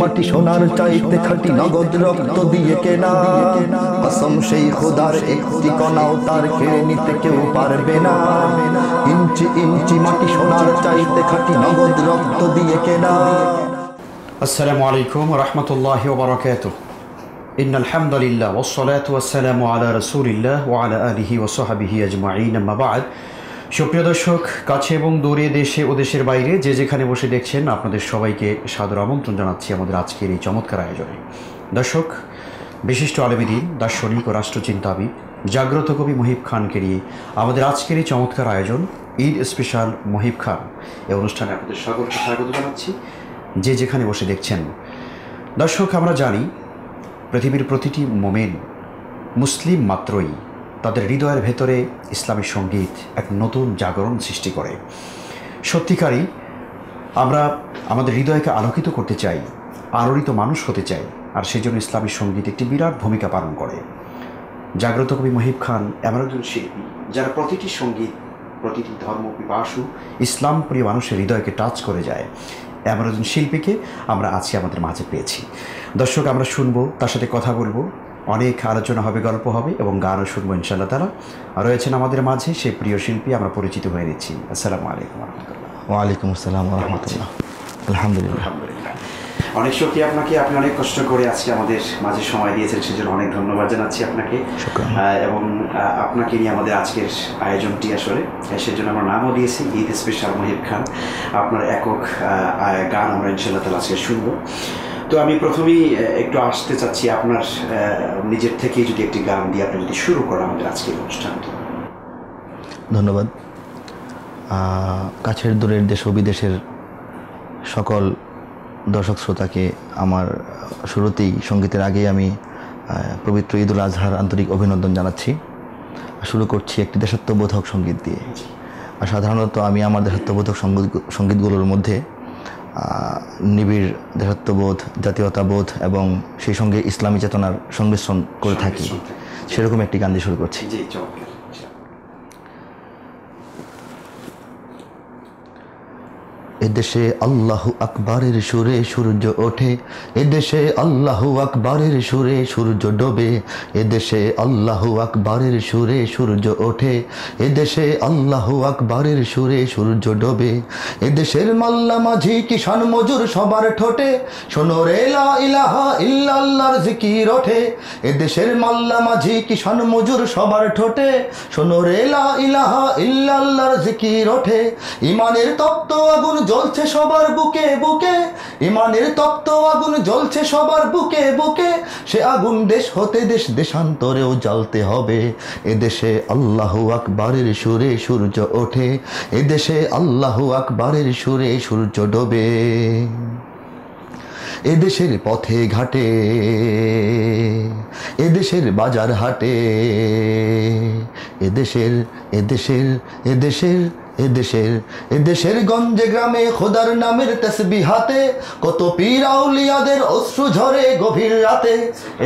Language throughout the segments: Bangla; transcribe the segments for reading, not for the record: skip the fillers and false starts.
মাটি সোনার চাইতে খাঁটি নগদ রক্ত দিয়ে কেনা। কসম সেই খোদার একটি কণাও তার কেড়ে নিতে কেউ পারবে না। ইঞ্চি ইঞ্চি মাটি সোনার চাইতে খাঁটি নগদ রক্ত দিয়ে কেনা। আসসালামু আলাইকুম ওয়া রাহমাতুল্লাহি ওয়া বারাকাতুহু। ইন্নাল হামদুলিল্লাহ ওয়াস সালাতু ওয়াস সালামু আলা রাসূলিল্লাহ ওয়া আলা আলিহি ওয়া সাহবিহি আজমাইন, আম্মা বা'দ। সুপ্রিয় দর্শক, কাছে এবং দূরে, দেশে ও দেশের বাইরে যে যেখানে বসে দেখছেন, আপনাদের সবাইকে সাদর আমন্ত্রণ জানাচ্ছি আমাদের আজকের এই চমৎকার আয়োজনে। দর্শক, বিশিষ্ট আলেম দ্বীন, দার্শনিক ও রাষ্ট্রচিন্তাবিদ জাগ্রত কবি মহিব খানকে নিয়ে আমাদের আজকের এই চমৎকার আয়োজন ঈদ স্পেশাল মহিব খান। এই অনুষ্ঠানে আপনাদের সকলকে স্বাগত জানাচ্ছি যে যেখানে বসে দেখছেন। দর্শক, আমরা জানি পৃথিবীর প্রতিটি মোমেন মুসলিম মাত্রই তাদের হৃদয়ের ভেতরে ইসলামী সঙ্গীত এক নতুন জাগরণ সৃষ্টি করে। সত্যিকারই আমরা আমাদের হৃদয়কে আলোকিত করতে চাই, আলোড়িত মানুষ হতে চাই, আর সেই জন্য ইসলামী সঙ্গীত একটি বিরাট ভূমিকা পালন করে। জাগ্রত কবি মহিব খান এমন একজন শিল্পী যারা প্রতিটি সঙ্গীত, প্রতিটি ধর্ম পিপাসু ইসলাম প্রিয় মানুষের হৃদয়কে টাচ করে যায়। এমন একজন শিল্পীকে আমরা আজকে আমাদের মাঝে পেয়েছি। দর্শক, আমরা শুনবো, তার সাথে কথা বলবো, অনেক আলোচনা হবে, গল্প হবে এবং গানও শুনবো ইনশাআল্লাহ তাআলা। রয়েছেন আমাদের মাঝে সেই প্রিয় শিল্পী, আমরা পরিচিত হয়ে নিচ্ছি। আসসালামু আলাইকুম ওয়া রাহমাতুল্লাহ। ওয়ালাইকুম আসসালাম ওয়া রাহমাতুল্লাহ। আলহামদুলিল্লাহ। আলহামদুলিল্লাহ। অনেক শুকরিয়া আপনাকে, আপনি অনেক কষ্ট করে আজকে আমাদের মাঝে সময় দিয়েছেন, সেজন্য অনেক ধন্যবাদ জানাচ্ছি আপনাকে। এবং আপনাকে নিয়ে আমাদের আজকের আয়োজনটি আসলে সেজন্য আমরা নামও দিয়েছি ঈদ স্পেশাল মহিব খান। আপনার একক গান আমরা ইনশাআল্লাহ তাআলা আজকে শুনবো। তো আমি প্রথমেই একটু আসতে চাচ্ছি আপনার নিজের থেকেই যদি একটি গান দিয়ে আপনি যদি শুরু করেন আমাদের আজকের অনুষ্ঠানটি। ধন্যবাদ। কাছের দূরের দেশ ও বিদেশের সকল দর্শক শ্রোতাকে আমার শুরুতেই, সঙ্গীতের আগেই আমি পবিত্র ঈদুল আজহার আন্তরিক অভিনন্দন জানাচ্ছি। শুরু করছি একটি দেশাত্মবোধক সঙ্গীত দিয়ে। আর সাধারণত আমি আমার দেশাত্মবোধক সঙ্গীতগুলোর মধ্যে নিবিড় দেশাত্মবোধ, জাতীয়তাবোধ এবং সেই সঙ্গে ইসলামী চেতনার সংমিশ্রণ করে থাকি। সেরকম একটি গান দিয়ে শুরু করছি। এদেশে আল্লাহু আকবারের সুরে সূর্য ওঠে, এদেশে আল্লাহু আকবারের সুরে সূর্য ডোবে, এদেশে আল্লাহু আকবারের সুরে সূর্য ওঠে, এদেশে আল্লাহু আকবারের সুরে সূর্য ডোবে। এদেশের মাল্লা মাঝি কিষান মজুর সবার ঠোঁটে শোনো রে লা ইলাহা ইল্লাল্লাহর জিকির ওঠে। এদেশের মাল্লা মাঝি কিষান মজুর সবার ঠোঁটে শোনো রে লা ইলাহা ইল্লাল্লাহর জিকির ওঠে। ইমানের তপ্ত আগুন জ্বলছে সবার বুকে বুকে, ইমানের তপ্ত আগুন জ্বলছে সবার বুকে বুকে। সে আগুন দেশ হতে দেশ দেশান্তরেও জ্বালতে হবে। এদেশে আল্লাহু আকবারের সুরে সূর্য ওঠে, এদেশে আল্লাহু আকবারের সুরে সূর্য ডোবে। এদেশের পথে ঘাটে, এদেশের বাজার হাটে, এদেশের এদেশের এদেশের এদেশের এদেশের গঞ্জে গ্রামে খোদার নামের তাসবিহাতে কত পীর আউলিয়াদের অশ্রু ঝরে গভীর রাতে।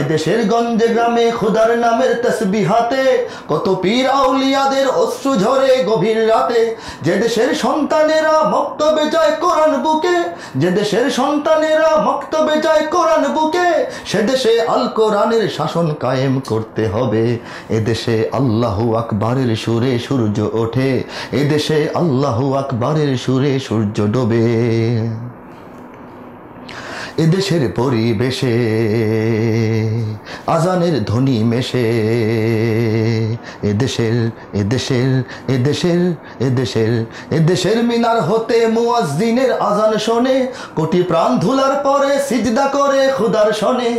এদেশের গঞ্জে গ্রামে খোদার নামের তাসবিহাতে কত পীর আউলিয়াদের অশ্রু ঝরে গভীর রাতে। যে দেশের সন্তানেরা মক্তবে যায় কোরআন বুকে, যে দেশের সন্তানেরা মক্তবে যায় কোরআন বুকে, সে দেশে আল কোরআনের শাসন কায়েম করতে হবে। এদেশে আল্লাহু আকবারের সুরে সূর্য ওঠে, এদেশে আল্লাহু আকবারের সুরে সূর্য ডোবে। এদেশের পরিবেশে আজানের ধ্বনি মেশে, এদেশের এদেশের এদেশের এদেশের এদেশের মিনার হতে মুয়াজ্জিনের আজান শোনে, কোটি প্রাণ ধুলার পরে সিজদা করে খোদার শোনে।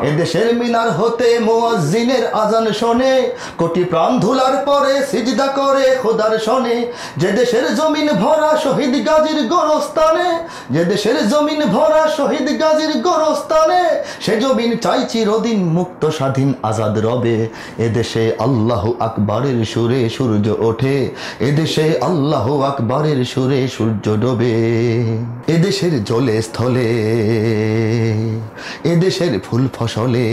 এদেশের মিনার হতে মুয়াজ্জিনের আজান শোনে, কোটি প্রাণ ধুলার পরে সিজদা করে খোদার শোনে। যে দেশের জমিন ভরা শহীদ গাজীর গোরস্থানে, যে দেশের জমিন ভরা শহীদ গাজীর গোরস্থানে, সে জমিন চাই চিরদিন মুক্ত স্বাধীন আজাদ রবে। এদেশে আল্লাহু আকবারের সুরে সূর্য ওঠে, এদেশে আল্লাহু আকবারের সুরে সূর্য ডোবে। এদেশের জলে স্থলে, এদেশের ফুল ফসলে,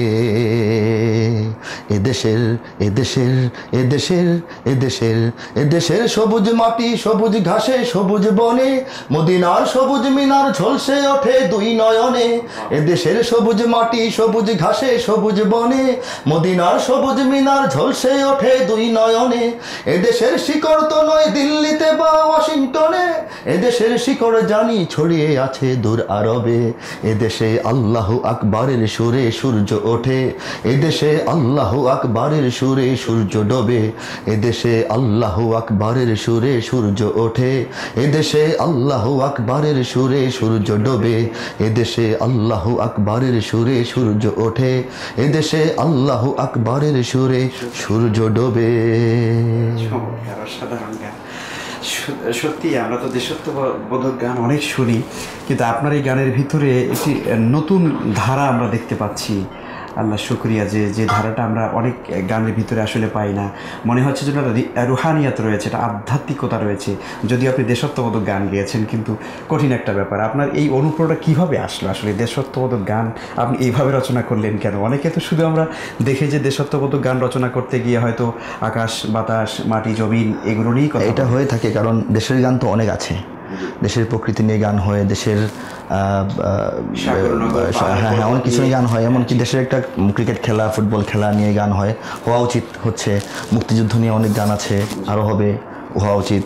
এদেশের এদেশের এদেশের এদেশের এদেশের সবুজ মাটি সবুজ ঘাসে সবুজ বনে, মদিনার সবুজ মিনার ঝলসে ওঠে দুই নয়নে। এদেশের সবুজ মাটি সবুজ ঘাসে সবুজ বনে মদিনার সবুজ মিনার ঝলসে ওঠে দুই নয়নে এদেশের শিকড় তো নয় দিল্লিতে বা ওয়াশিংটনে এদেশের শিকড় জানি ছড়িয়ে আছে দূর আরবে এদেশে আল্লাহু আকবারের সুরে সূর্য ওঠে এদেশে আল্লাহু আকবারের সুরে সূর্য ডোবে এদেশে আল্লাহু আকবারের সুরে সূর্য ওঠে এদেশে আল্লাহু আকবারের সুরে সূর্য ডোবে এদেশে আল্লাহু আকবারের সুরে সূর্য ওঠে এদেশে আল্লাহু আকবারের সুরে সূর্য ডোবে। অসাধারণ গান। সত্যি আমরা তো দেশাত্মবোধক গান অনেক শুনি, কিন্তু আপনার এই গানের ভিতরে একটি নতুন ধারা আমরা দেখতে পাচ্ছি। আল্লাহ শুকরিয়া যে ধারাটা আমরা অনেক গানের ভিতরে আসলে পাই না। মনে হচ্ছে যে রুহানিয়াত রয়েছে, এটা আধ্যাত্মিকতা রয়েছে। যদিও আপনি দেশাত্মবোধক গান গেয়েছেন, কিন্তু কঠিন একটা ব্যাপার। আপনার এই অনুপ্রেরণা কীভাবে আসলো? আসলে দেশাত্মবোধক গান আপনি এইভাবে রচনা করলেন কেন? অনেকে তো শুধু আমরা দেখে যে দেশাত্মবোধক গান রচনা করতে গিয়ে হয়তো আকাশ বাতাস মাটি জমিন এগুলো নিয়েই কথা। এটা হয়ে থাকে কারণ দেশের গান তো অনেক আছে, দেশের প্রকৃতি নিয়ে গান হয়, দেশের হ্যাঁ অনেক কিছু নিয়ে গান হয়। এমনকি দেশের একটা ক্রিকেট খেলা ফুটবল খেলা নিয়ে গান হয়, হওয়া উচিত হচ্ছে। মুক্তিযুদ্ধ নিয়ে অনেক গান আছে, আরও হবে, হওয়া উচিত।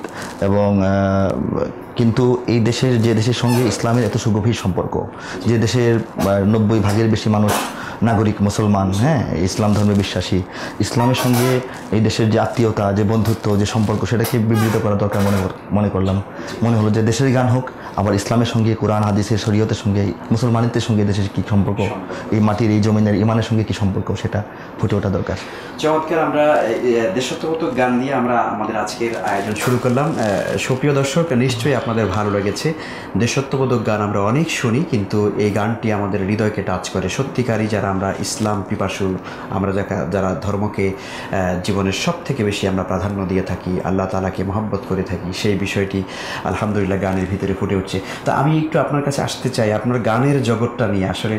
এবং কিন্তু এই দেশের যে দেশের সঙ্গে ইসলামের এত সুগভীর সম্পর্ক, যে দেশের 90% বেশি মানুষ নাগরিক মুসলমান, হ্যাঁ ইসলাম ধর্মে বিশ্বাসী, ইসলামের সঙ্গে এই দেশের যে আত্মীয়তা যে বন্ধুত্ব যে সম্পর্ক সেটাকে বিবৃত করা দরকার মনে করলাম। মনে হলো যে দেশের গান হোক, আবার ইসলামের সঙ্গে কোরআন হাদিসের শরীয়তের সঙ্গে মুসলমানিত্বের সঙ্গে দেশের কী সম্পর্ক, এই মাটির এই জমিনের ইমানের সঙ্গে কী সম্পর্ক সেটা ফুটে ওঠা দরকার। চমৎকার। আমরা দেশাত্মবোধক গান দিয়ে আমরা আমাদের আজকের আয়োজন শুরু করলাম। সুপ্রিয় দর্শক, নিশ্চয়ই আপনাদের ভালো লেগেছে। দেশাত্মবোধক গান আমরা অনেক শুনি, কিন্তু এই গানটি আমাদের হৃদয়কে টাচ করে। সত্যিকারই যারা আমরা ইসলাম পিপাসু, আমরা যারা ধর্মকে জীবনের সব থেকে বেশি আমরা প্রাধান্য দিয়ে থাকি, আল্লাহ তাআলাকে মহব্বত করে থাকি, সেই বিষয়টি আলহামদুলিল্লাহ গানের ভিতরে ফুটে উঠছে। তা আমি একটু আপনার কাছে আসতে চাই, আপনার গানের জগৎটা নিয়ে আসলে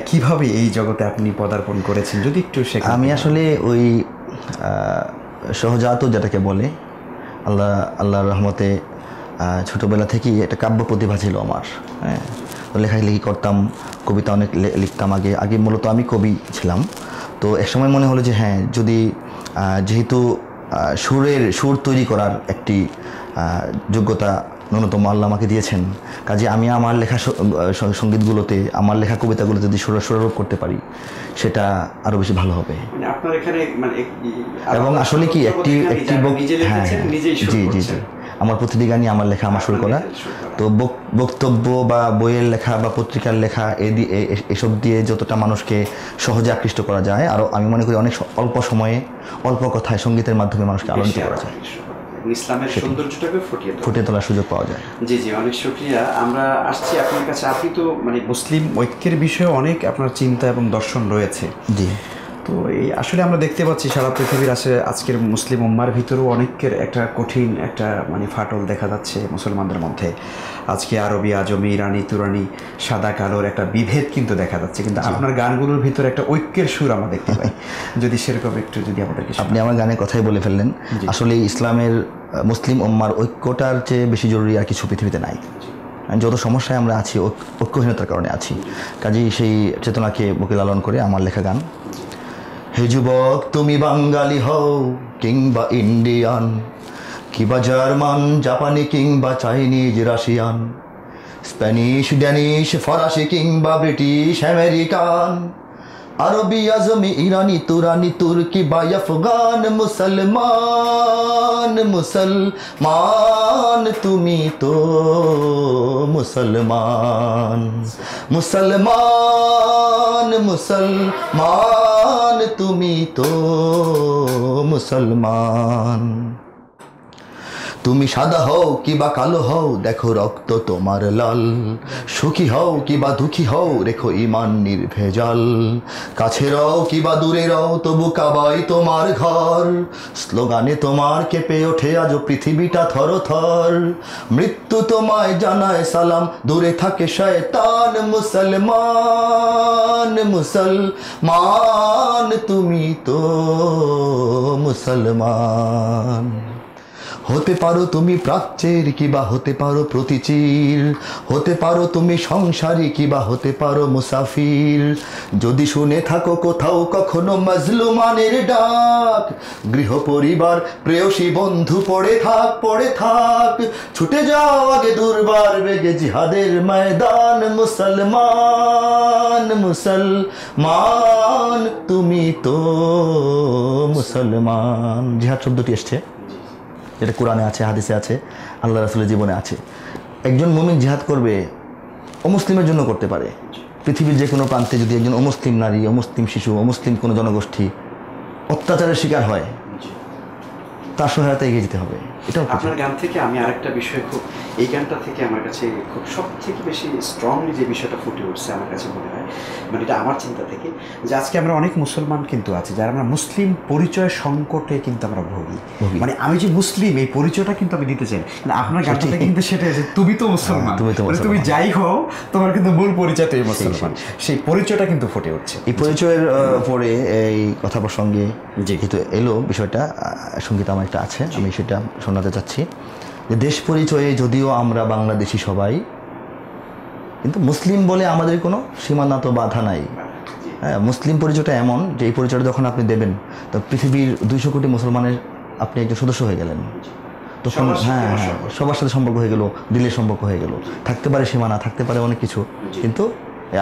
কিভাবে এই জগতে আপনি পদার্পণ করেছেন যদি একটু শেখান। আমি আসলে ওই সহজাত যেটাকে বলে, আল্লাহর রহমতে ছোটোবেলা থেকেই একটা কাব্য প্রতিভা ছিল আমার। হ্যাঁ, লেখালেখি করতাম, কবিতা অনেক লিখতাম। আগে মূলত আমি কবি ছিলাম। তো একসময় মনে হলো যে হ্যাঁ, যদি যেহেতু সুর তৈরি করার একটি যোগ্যতা ন্যূনতম আল্লাহ আমাকে দিয়েছেন, কাজে আমি আমার লেখা সঙ্গীতগুলোতে, আমার লেখা কবিতাগুলোতে যদি সুরারোপ করতে পারি সেটা আরও বেশি ভালো হবে। এবং আসলে কি একটি হ্যাঁ জি আমার প্রতিটি গানই আমার লেখা, আমার সুর করা। তো বক্তব্য বা বইয়ের লেখা বা পত্রিকার লেখা এসব দিয়ে যতটা মানুষকে সহজে আকৃষ্ট করা যায়, আরও আমি মনে করি অনেক অল্প সময়ে অল্প কথায় সঙ্গীতের মাধ্যমে মানুষকে আলোড়িত করা যায়, ইসলামের সৌন্দর্যটাকে ফুটিয়ে তোলার সুযোগ পাওয়া যায়। জি, অনেক শুকরিয়া। আমরা আসছি আপনার কাছে। আপনি তো মুসলিম ঐক্যের বিষয়ে অনেক আপনার চিন্তা এবং দর্শন রয়েছে। জি। তো এই আসলে আমরা দেখতে পাচ্ছি সারা পৃথিবীর আজকের মুসলিম উম্মার ভিতরেও অনেকের একটা কঠিন একটা ফাটল দেখা যাচ্ছে মুসলমানদের মধ্যে। আজকে আরবি আজমি ইরানি তুরানি সাদা কালোর একটা বিভেদ কিন্তু দেখা যাচ্ছে, কিন্তু আপনার গানগুলোর ভিতরে একটা ঐক্যের সুর আমরা দেখতে পাই। যদি সেরকম একটু যদি আমাদেরকে। আপনি আমার গানের কথাই বলে ফেললেন। আসলে ইসলামের মুসলিম উম্মার ঐক্যটার চেয়ে বেশি জরুরি আর কিছু পৃথিবীতে নাই। যত সমস্যায় আমরা আছি ঐক্যহীনতার কারণে আছি। কাজেই সেই চেতনাকে বুকে লালন করে আমার লেখা গান। হে যুবক, তুমি বাঙালি হও কিংবা ইন্ডিয়ান, কিংবা জার্মান জাপানি কিংবা চাইনিজ রাশিয়ান, স্প্যানিশ ড্যানিশ ফরাসি কিংবা ব্রিটিশ আমেরিকান, আরবি আজমি ইরানি তুরানি তুর্কি বা আফগান, মুসলমান তুমি তো মুসলমান, মুসলমান তুমি তো মুসলমান। তুমি সাদা হও কিবা কালো হও, দেখো রক্ত তোমার লাল, সুখী হও কিবা দুঃখী হও, রেখো ইমান নির্ভেজাল, কাছে রও কিবা দূরে রও, তবু কাবাই তোমার ঘর, স্লোগানে তোমার কেঁপে ওঠে আজও পৃথিবীটা থরথর, মৃত্যু তোমায় জানায় সালাম, দূরে থাকে শয়তান, মুসলমান তুমি তো মুসলমান। হতে পারো তুমি প্রাচ্যের কিবা হতে পারো প্রতিচির, হতে পারো তুমি সংসারী কিবা হতে পারো মুসাফির। যদি শুনে থাকো কোথাও কখনো মাজলুমানের ডাক, গৃহ পরিবার প্রেয়সী বন্ধু পড়ে থাক, ছুটে যাও আগে দুর্বার বেগে জিহাদের ময়দান। মুসলমান মুসলমান তুমি তো মুসলমান। জিহাদ শব্দটি এসছে, যেটা কোরআনে আছে, হাদিসে আছে, আল্লাহ রাসূলের জীবনে আছে। একজন মুমিন জিহাদ করবে অমুসলিমের জন্য করতে পারে। পৃথিবীর যে কোনো প্রান্তে যদি একজন অমুসলিম নারী, অমুসলিম শিশু, অমুসলিম কোনো জনগোষ্ঠী অত্যাচারের শিকার হয়, তার সহায়তা এগিয়ে যেতে হবে। এটাও আপনার গান থেকে আমি আরেকটা বিষয় খুব, এই গানটা থেকে আমার কাছে খুব সব থেকে বেশি স্ট্রংলি যে বিষয়টা ফুটে উঠছে আমার কাছে মনে হয়, মানে এটা আমার চিন্তা থেকে, যে আজকে আমরা অনেক মুসলমান কিন্তু আছে যারা আমরা মুসলিম পরিচয় সংকটে কিন্তু আমরা ভুগি। মানে আমি যে মুসলিম এই পরিচয়টা কিন্তু আমি দিতে চাই না। আপনার গানটা থেকে কিন্তু সেটা যে তুমি তো মুসলমান, তুমি যাই হও তোমার কিন্তু মূল পরিচয় তো এই মুসলমান, সেই পরিচয়টা কিন্তু ফুটে উঠছে। এই পরিচয়ের পরে এই কথা প্রসঙ্গে যেহেতু এলো বিষয়টা, সঙ্গীত আমার একটা আছে, আমি সেটা শোনাতে চাচ্ছি। যে দেশ পরিচয়ে যদিও আমরা বাংলাদেশি সবাই, কিন্তু মুসলিম বলে আমাদের কোনো সীমানা তো বাধা নাই। হ্যাঁ, মুসলিম পরিচয়টা এমন যে এই পরিচয়টা যখন আপনি দেবেন, তো পৃথিবীর 200 কোটি মুসলমানের আপনি একজন সদস্য হয়ে গেলেন। তখন হ্যাঁ সবার সাথে সম্পর্ক হয়ে গেল, দিলের সম্পর্ক হয়ে গেল। থাকতে পারে সীমানা, থাকতে পারে অনেক কিছু, কিন্তু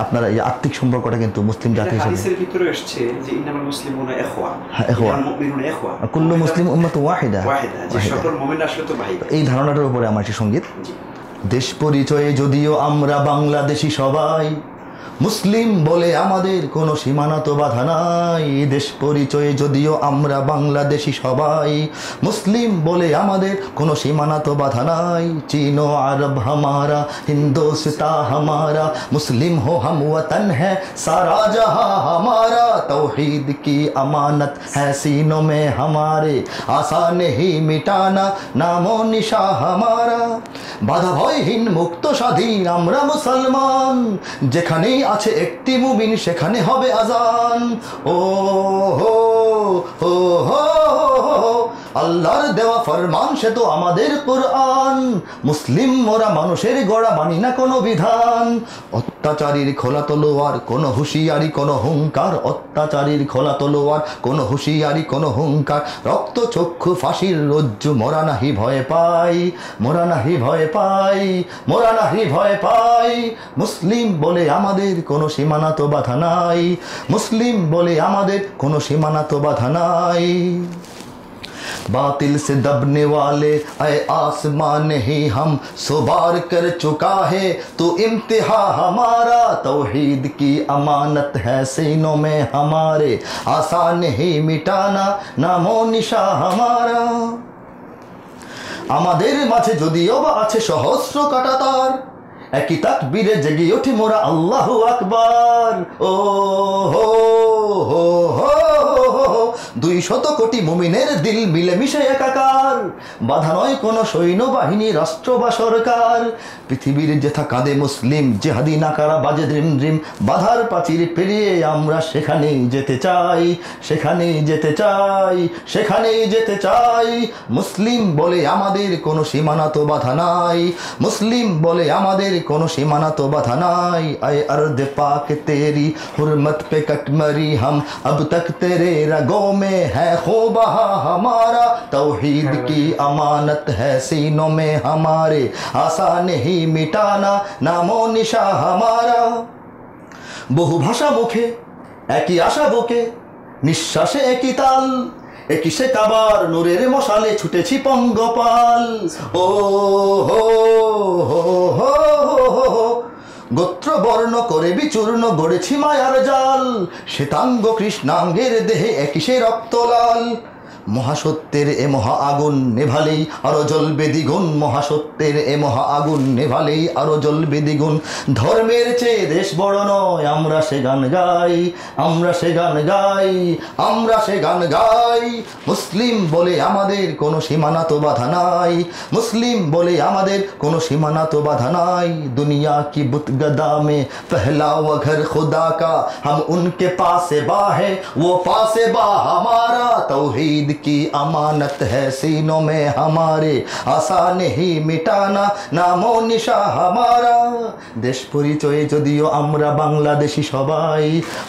আপনার এই আত্মিক সম্পর্কটা কিন্তু মুসলিম জাতি হিসেবে হাদিসের ভিতরে আসছে যে ইন্নামাল মুসলিমুনা ইখওয়া, মুমিনুনা ইখওয়া, কুল্লু মুসলিম উম্মাতুন ওয়াহিদা, যে সকল মুমিন আসলে তো ভাই। এই ধারণাটার উপরে আমার একটি সঙ্গীত। দেশ পরিচয়ে যদিও আমরা বাংলাদেশি সবাই, মুসলিম বলে আমাদের কোনো সীমানা তো বাধা নাই। দেশ পরিচয়ে যদিও আমরা বাংলাদেশি সবাই, মুসলিম বলে আমাদের কোনো সীমানা তো বাধা নাই। চীন ও আরব হামারা, হিন্দুস্তান হামারা, মুসলিম হো हम वतन है सारा जहां हमारा। तौहीद की अमानत है सीनों में हमारे, आसान ही मिटाना नामो निशा हमारा। বাধা ভয়হীন মুক্ত স্বাধীন আমরা মুসলমান, যেখানেই আছে একটি মুমিন সেখানে হবে আজান। ও হো হো হো, আল্লাহর দেওয়া ফরমান সে তো আমাদের কোরআন। মুসলিম মোরা মানুষের গড়া মানি না কোনো বিধান। অত্যাচারীর খোলা তলোয়ার কোনো হুঁশিয়ারি কোনো হুঙ্কার, অত্যাচারীর খোলা তলোয়ার কোনো হুঁশিয়ারি কোনো হুঙ্কার। রক্ত চক্ষু ফাঁসির রজ্জু মোরা নাহি ভয় পাই, মোরা নাহি ভয় পাই, মোরা নাহি ভয় পাই। মুসলিম বলে আমাদের কোনো সীমানা তো বাধা নাই, মুসলিম বলে আমাদের কোনো সীমানা তো বাধা নাই। बातिल से दबने वाले ऐ आसमां नहीं हम सुबार कर चुका है तो इम्तिहा हमारा। तौहीद की अमानत है सीनों में हमारे, आसान नहीं मिटाना नामो निशा हमारा। আমাদের মাঝে যদিও বা আছে সহস্র কাঁটাতার, একই তাকবীরে জেগে ওঠে মোরা আল্লাহু আকবার। ও হো হো হো, 200 কোটি মুমিনের দিল মিলেমিশে একাকার। বাধা নয় কোনো সৈন্যবাহিনী, রাষ্ট্র বা সরকার। পৃথিবীর যেথা কাঁদে মুসলিম, জেহাদি নাকারা বাজে দ্রিম দ্রিম। বাধার প্রাচীর পেরিয়ে আমরা সেখানেই যেতে চাই, সেখানেই যেতে চাই, সেখানেই যেতে চাই। মুসলিম বলে আমাদের কোনো সীমানা তো বাধা নাই, মুসলিম বলে আমাদের কোনো সীমানা তো বাধা নাই। আয় अर्द पाक तेरी हुर्मत पे कट मरी हम, अब तक तेरे रगों में है खो बहा हमारा। तौहीद की अमानत है सीनों में हमारे, आसान ही मिटाना नामो निशा हमारा। বহু ভাষা মুখে একই আশা বুকে, নিঃশ্বাসে একই তাল, একই সে কাবার নূরের মশালে ছুটেছি পঙ্গপাল। ও হো হো হো হো, গোত্র বর্ণ করে বিচূর্ণ গড়েছি মায়ার জাল। শ্বেতাঙ্গ কৃষ্ণাঙ্গের দেহে একই সে রক্তলাল। মহাসত্যের এ মহা আগুন নেভালেই আরো জ্বলবে দ্বিগুণ, মহাসত্যের এ মহা আগুন নেভালেই আরো জ্বলবে দ্বিগুণ। ধর্মের চেয়ে দেশ বড় নয়, আমরা সে গান গাই, আমরা সে গান গাই, আমরা সে গান গাই। মুসলিম বলে আমাদের কোনো সীমানা তো বাধা নাই, মুসলিম বলে আমাদের কোনো সীমানা তো বাধা নাই। দুনিয়া কি বুতগদা মে পহলা ও ঘর খুদা কা, हम उनके पास बा है वो पास बा हमारा। तौहीद की अमानत है सीनों में हमारे आशा नहीं मिटाना नामो निशा हमारा দেশ পরিচয়ে যদিও আমরা বাংলাদেশি সবাই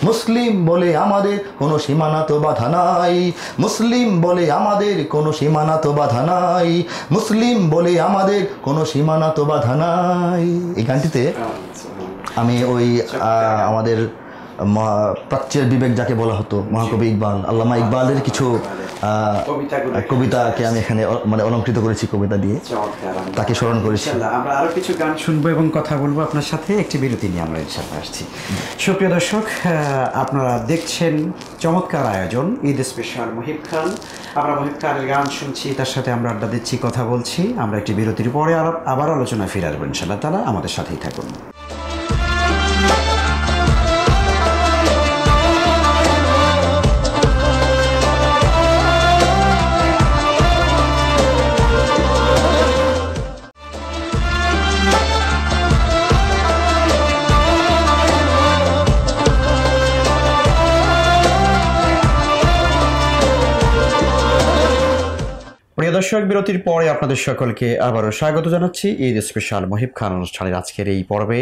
মুসলিম বলে আমাদের কোনো সীমানা তো বাধা নাই মুসলিম বলে আমাদের কোনো সীমানা তো বাধা নাই মুসলিম বলে আমাদের কোনো সীমানা তো বাধা নাই এই গানটিতে আমি ওই আমাদের প্রাচ্যের বিবেক যাকে বলা হতো মহাকবি ইকবাল আল্লামা ইকবালের কিছু কবিতাকে আমি এখানে মানে অলঙ্কৃত করেছি কবিতা দিয়ে তাকে স্মরণ করেছি। আমরা আরো কিছু গান শুনবো এবং কথা বলবো আপনার সাথে, একটি বিরতি নিয়ে আমরা ইনশাআল্লাহ আসছি। সুপ্রিয় দর্শক, আপনারা দেখছেন চমৎকার আয়োজন ঈদ স্পেশাল মহিব খান। আমরা মহিব খানের গান শুনছি, তার সাথে আমরা আড্ডা দিচ্ছি, কথা বলছি। আমরা একটি বিরতির পরে আবার আলোচনায় ফিরে আসবো ইনশাআল্লাহ তাআলা। আমাদের সাথেই থাকুন। প্রিয় দর্শক, বিরতির পরে আপনাদের সকলকে আবারও স্বাগত জানাচ্ছি ঈদ স্পেশাল মহিব খান অনুষ্ঠানের আজকের এই পর্বে।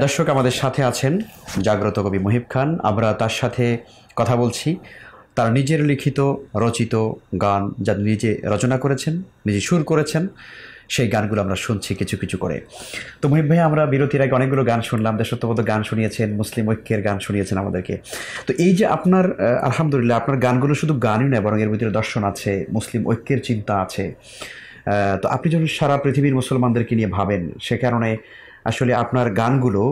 দর্শক, আমাদের সাথে আছেন জাগ্রত কবি মহিব খান। আমরা তার সাথে কথা বলছি তার নিজের লিখিত রচিত গান, যা নিজে রচনা করেছেন, নিজে সুর করেছেন, সেই গানগুলো আমরা শুনছি কিছু কিছু করে। তো মহিব ভাই, আমরা বিরতির আগে অনেকগুলো গান শুনলাম, দেশাত্মবোধক গান শুনিয়েছেন, মুসলিম ঐক্যের গান শুনিয়েছেন আমাদেরকে। তো এই যে আপনার আলহামদুলিল্লাহ আপনার গানগুলো শুধু গানই নয়, বরং এর ভিতরে দর্শন আছে, মুসলিম ঐক্যের চিন্তা আছে। তো আপনি যখন সারা পৃথিবীর মুসলমানদেরকে নিয়ে ভাবেন, সে কারণে আসলে আপনার গানগুলো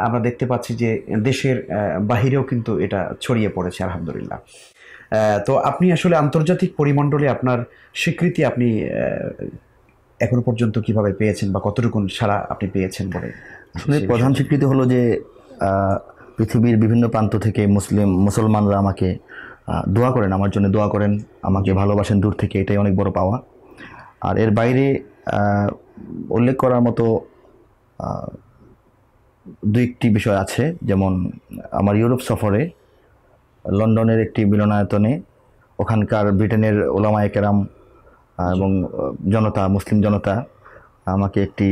আমরা দেখতে পাচ্ছি যে দেশের বাহিরেও কিন্তু এটা ছড়িয়ে পড়েছে আলহামদুলিল্লাহ। তো আপনি আসলে আন্তর্জাতিক পরিমণ্ডলে আপনার স্বীকৃতি আপনি এখনো পর্যন্ত কিভাবে পেয়েছেন বা কতটুকু সারা আপনি পেয়েছেন বলে? আসলে প্রধান স্বীকৃতি হলো যে পৃথিবীর বিভিন্ন প্রান্ত থেকে মুসলমানরা আমাকে দোয়া করেন, আমার জন্য দোয়া করেন, আমাকে ভালোবাসেন দূর থেকে, এটাই অনেক বড় পাওয়া। আর এর বাইরে উল্লেখ করার মতো দুই একটি বিষয় আছে, যেমন আমার ইউরোপ সফরে লন্ডনের একটি মিলনায়তনে ওখানকার ব্রিটেনের ওলামায়ে কেরাম এবং জনতা, মুসলিম জনতা আমাকে একটি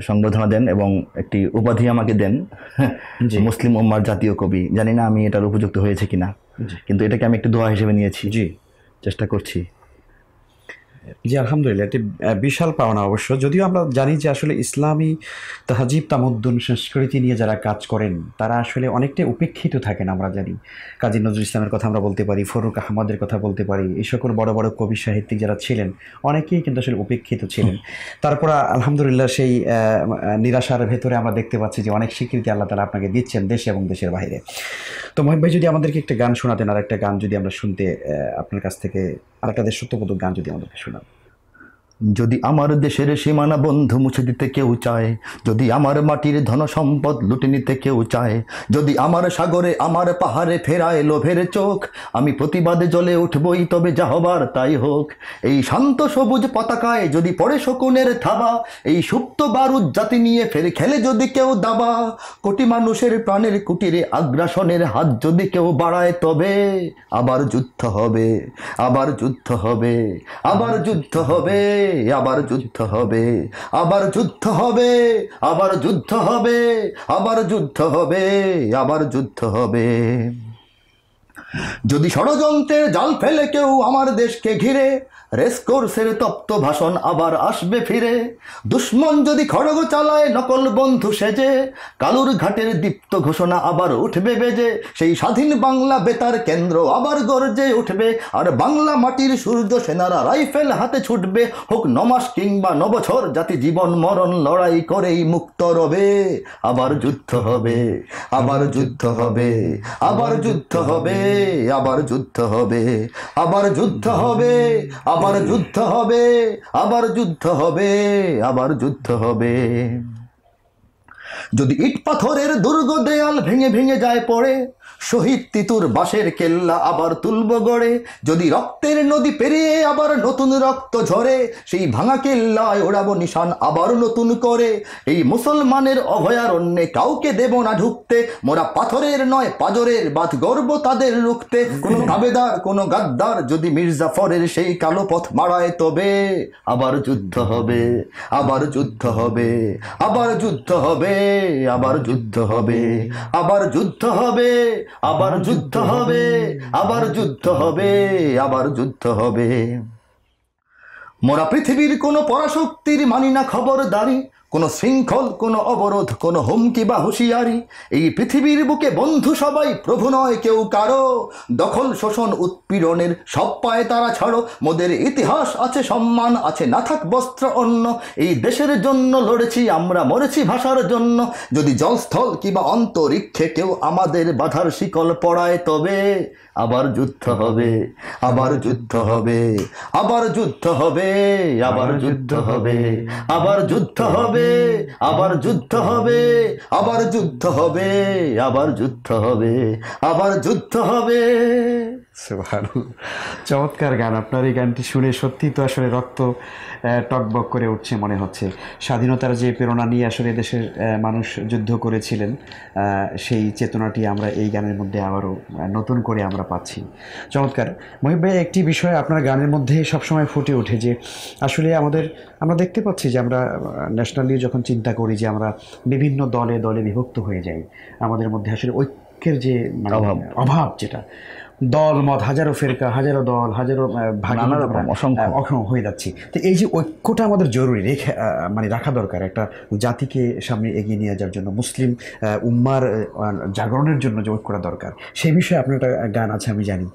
সংবর্ধনা দেন এবং একটি উপাধি আমাকে দেন, মুসলিম উম্মার জাতীয় কবি। জানি না আমি এটার উপযুক্ত হয়েছে কিনা, কিন্তু এটাকে আমি একটু দোয়া হিসেবে নিয়েছি। চেষ্টা করছি। জি আলহামদুলিল্লাহ, এটি বিশাল পাওনা অবশ্য। যদিও আমরা জানি যে আসলে ইসলামী তাহাজিব তামদ্দুন সংস্কৃতি নিয়ে যারা কাজ করেন তারা আসলে অনেকটাই উপেক্ষিত থাকেন। আমরা জানি কাজী নজরুল ইসলামের কথা আমরা বলতে পারি, ফরুক আহমদের কথা বলতে পারি, এই সকল বড় বড় কবি সাহিত্যিক যারা ছিলেন অনেকেই কিন্তু আসলে উপেক্ষিত ছিলেন। তারপর আলহামদুলিল্লাহ সেই নিরাশার ভেতরে আমরা দেখতে পাচ্ছি যে অনেক স্বীকৃতি আল্লাহ তাআলা আপনাকে দিচ্ছেন দেশে এবং দেশের বাইরে। তো মহিব ভাই, যদি আমাদেরকে একটা গান শোনাতেন, আর একটা গান যদি আমরা শুনতে আপনার কাছ থেকে, আর একটা দেশাত্মবোধক গান যদি আমাদেরকে শোনান। যদি আমার দেশের সীমানা বন্ধু মুছে দিতে কেউ চায়, যদি আমার মাটির ধন সম্পদ লুটে নিতে কেউ চায়, যদি আমার সাগরে আমার পাহাড়ে ফেরায় লোভের চোখ, আমি প্রতিবাদে জ্বলে উঠবই, তবে যা হবার তাই হোক। এই শান্ত সবুজ পতাকায় যদি পড়ে শকুনের থাবা, এই সুপ্ত বারুদ জাতি নিয়ে ফের খেলে যদি কেউ দাবা, কোটি মানুষের প্রাণের কুটিরে আগ্রাসনের হাত যদি কেউ বাড়ায়, তবে আবার যুদ্ধ হবে, আবার যুদ্ধ হবে, আবার যুদ্ধ হবে, আবার যুদ্ধ হবে, আবার যুদ্ধ হবে, আবার যুদ্ধ হবে, আবার যুদ্ধ হবে, আবার যুদ্ধ হবে। যদি ষড়যন্ত্রের জাল ফেলে কেউ আমার দেশকে ঘিরে, রেসকোর্সের তপ্ত ভাষণ আবার আসবে ফিরে। দুশ্মন যদি খড়গ চালায় নকল বন্ধু সেজে, কালুর ঘাটের দীপ্ত ঘোষণা আবার উঠবে বেজে। সেই স্বাধীন বাংলা বেতার কেন্দ্র আবার গর্জে উঠবে, আর বাংলা মাটির সূর্য সেনারা রাইফেল হাতে ছুটবে। হোক নমাস কিংবা নবছর, জাতি জীবন মরণ লড়াই করেই মুক্ত রবে। আবার যুদ্ধ হবে, আবার যুদ্ধ হবে, আবার যুদ্ধ হবে, আবার যুদ্ধ হবে, আবার যুদ্ধ হবে, আবার যুদ্ধ হবে, আবার যুদ্ধ হবে, আবার যুদ্ধ হবে। যদি ইট পাথরের দুর্গ দেয়াল ভেঙে ভেঙে যায় পড়ে, শহীদ তিতুর বাঁশের কেল্লা আবার তুলব গড়ে, যদি রক্তের নদী পেরিয়ে আবার নতুন রক্ত ঝরে, সেই ভাঙা কেল্লায় ওড়াবো নিশান আবার নতুন করে। এই মুসলমানের অভয়ারণ্যে কাউকে দেব না ঢুকতে, মোরা পাথরের নয় পাজরের বাদ গর্ব তাদের রুখতে। কোন তাবেদার কোন গাদ্দার যদি মির্জাফরের সেই কালো পথ মারায়, তবে আবার যুদ্ধ হবে, আবার যুদ্ধ হবে, আবার যুদ্ধ হবে, আবার যুদ্ধ হবে, আবার যুদ্ধ হবে, আবার যুদ্ধ হবে, আবার যুদ্ধ হবে, আবার যুদ্ধ হবে। মোরা পৃথিবীর কোনো পরাশক্তির মানি না খবরদারি, কোনো শৃঙ্খল কোনো অবরোধ কোনো হুমকি বা হুঁশিয়ারি। এই পৃথিবীর বুকে বন্ধু সবাই, প্রভু নয় কেউ কারো। দখল শোষণ উৎপীড়নের সব পায় তারা ছাড়ো। মোদের ইতিহাস আছে সম্মান আছে, না থাক বস্ত্র অন্য। এই দেশের জন্য লড়েছি আমরা, মরেছি ভাষার জন্য। যদি জলস্থল কিংবা অন্তরিক্ষে কেউ আমাদের বাধার শিকল পড়ায়, তবে আবার যুদ্ধ হবে, আবার যুদ্ধ হবে, আবার যুদ্ধ হবে, আবার যুদ্ধ হবে, আবার যুদ্ধ হবে, আবার যুদ্ধ হবে, আবার যুদ্ধ হবে, আবার যুদ্ধ হবে, আবার যুদ্ধ হবে। সুবহানাল্লাহ, চমৎকার গান। আপনার এই গানটি শুনে সত্যি তো আসলে রক্ত টকবক করে উঠছে মনে হচ্ছে। স্বাধীনতার যে প্রেরণা নিয়ে আসলে দেশের মানুষ যুদ্ধ করেছিলেন, সেই চেতনাটি আমরা এই গানের মধ্যে আবারও নতুন করে আমরা পাচ্ছি। চমৎকার। মহিব ভাই, একটি বিষয় আপনার গানের মধ্যে সবসময় ফুটে ওঠে যে আসলে আমরা দেখতে পাচ্ছি যে আমরা ন্যাশনালি যখন চিন্তা করি যে আমরা বিভিন্ন দলে দলে বিভক্ত হয়ে যাই, আমাদের মধ্যে আসলে ঐক্যের যে অভাব, যেটা দল মত হাজারো ফেরকা, হাজারো দল, হাজারো ভাগ, অসংখ্য হয়ে যাচ্ছি। তো এই যে ঐক্যটা আমাদের জরুরি রাখা দরকার একটা জাতিকে সামনে এগিয়ে নিয়ে যাওয়ার জন্য, মুসলিম উম্মার জাগরণের জন্য যে ঐক্যটা দরকার, সেই বিষয়ে আপনার একটা গান আছে আমি জানি,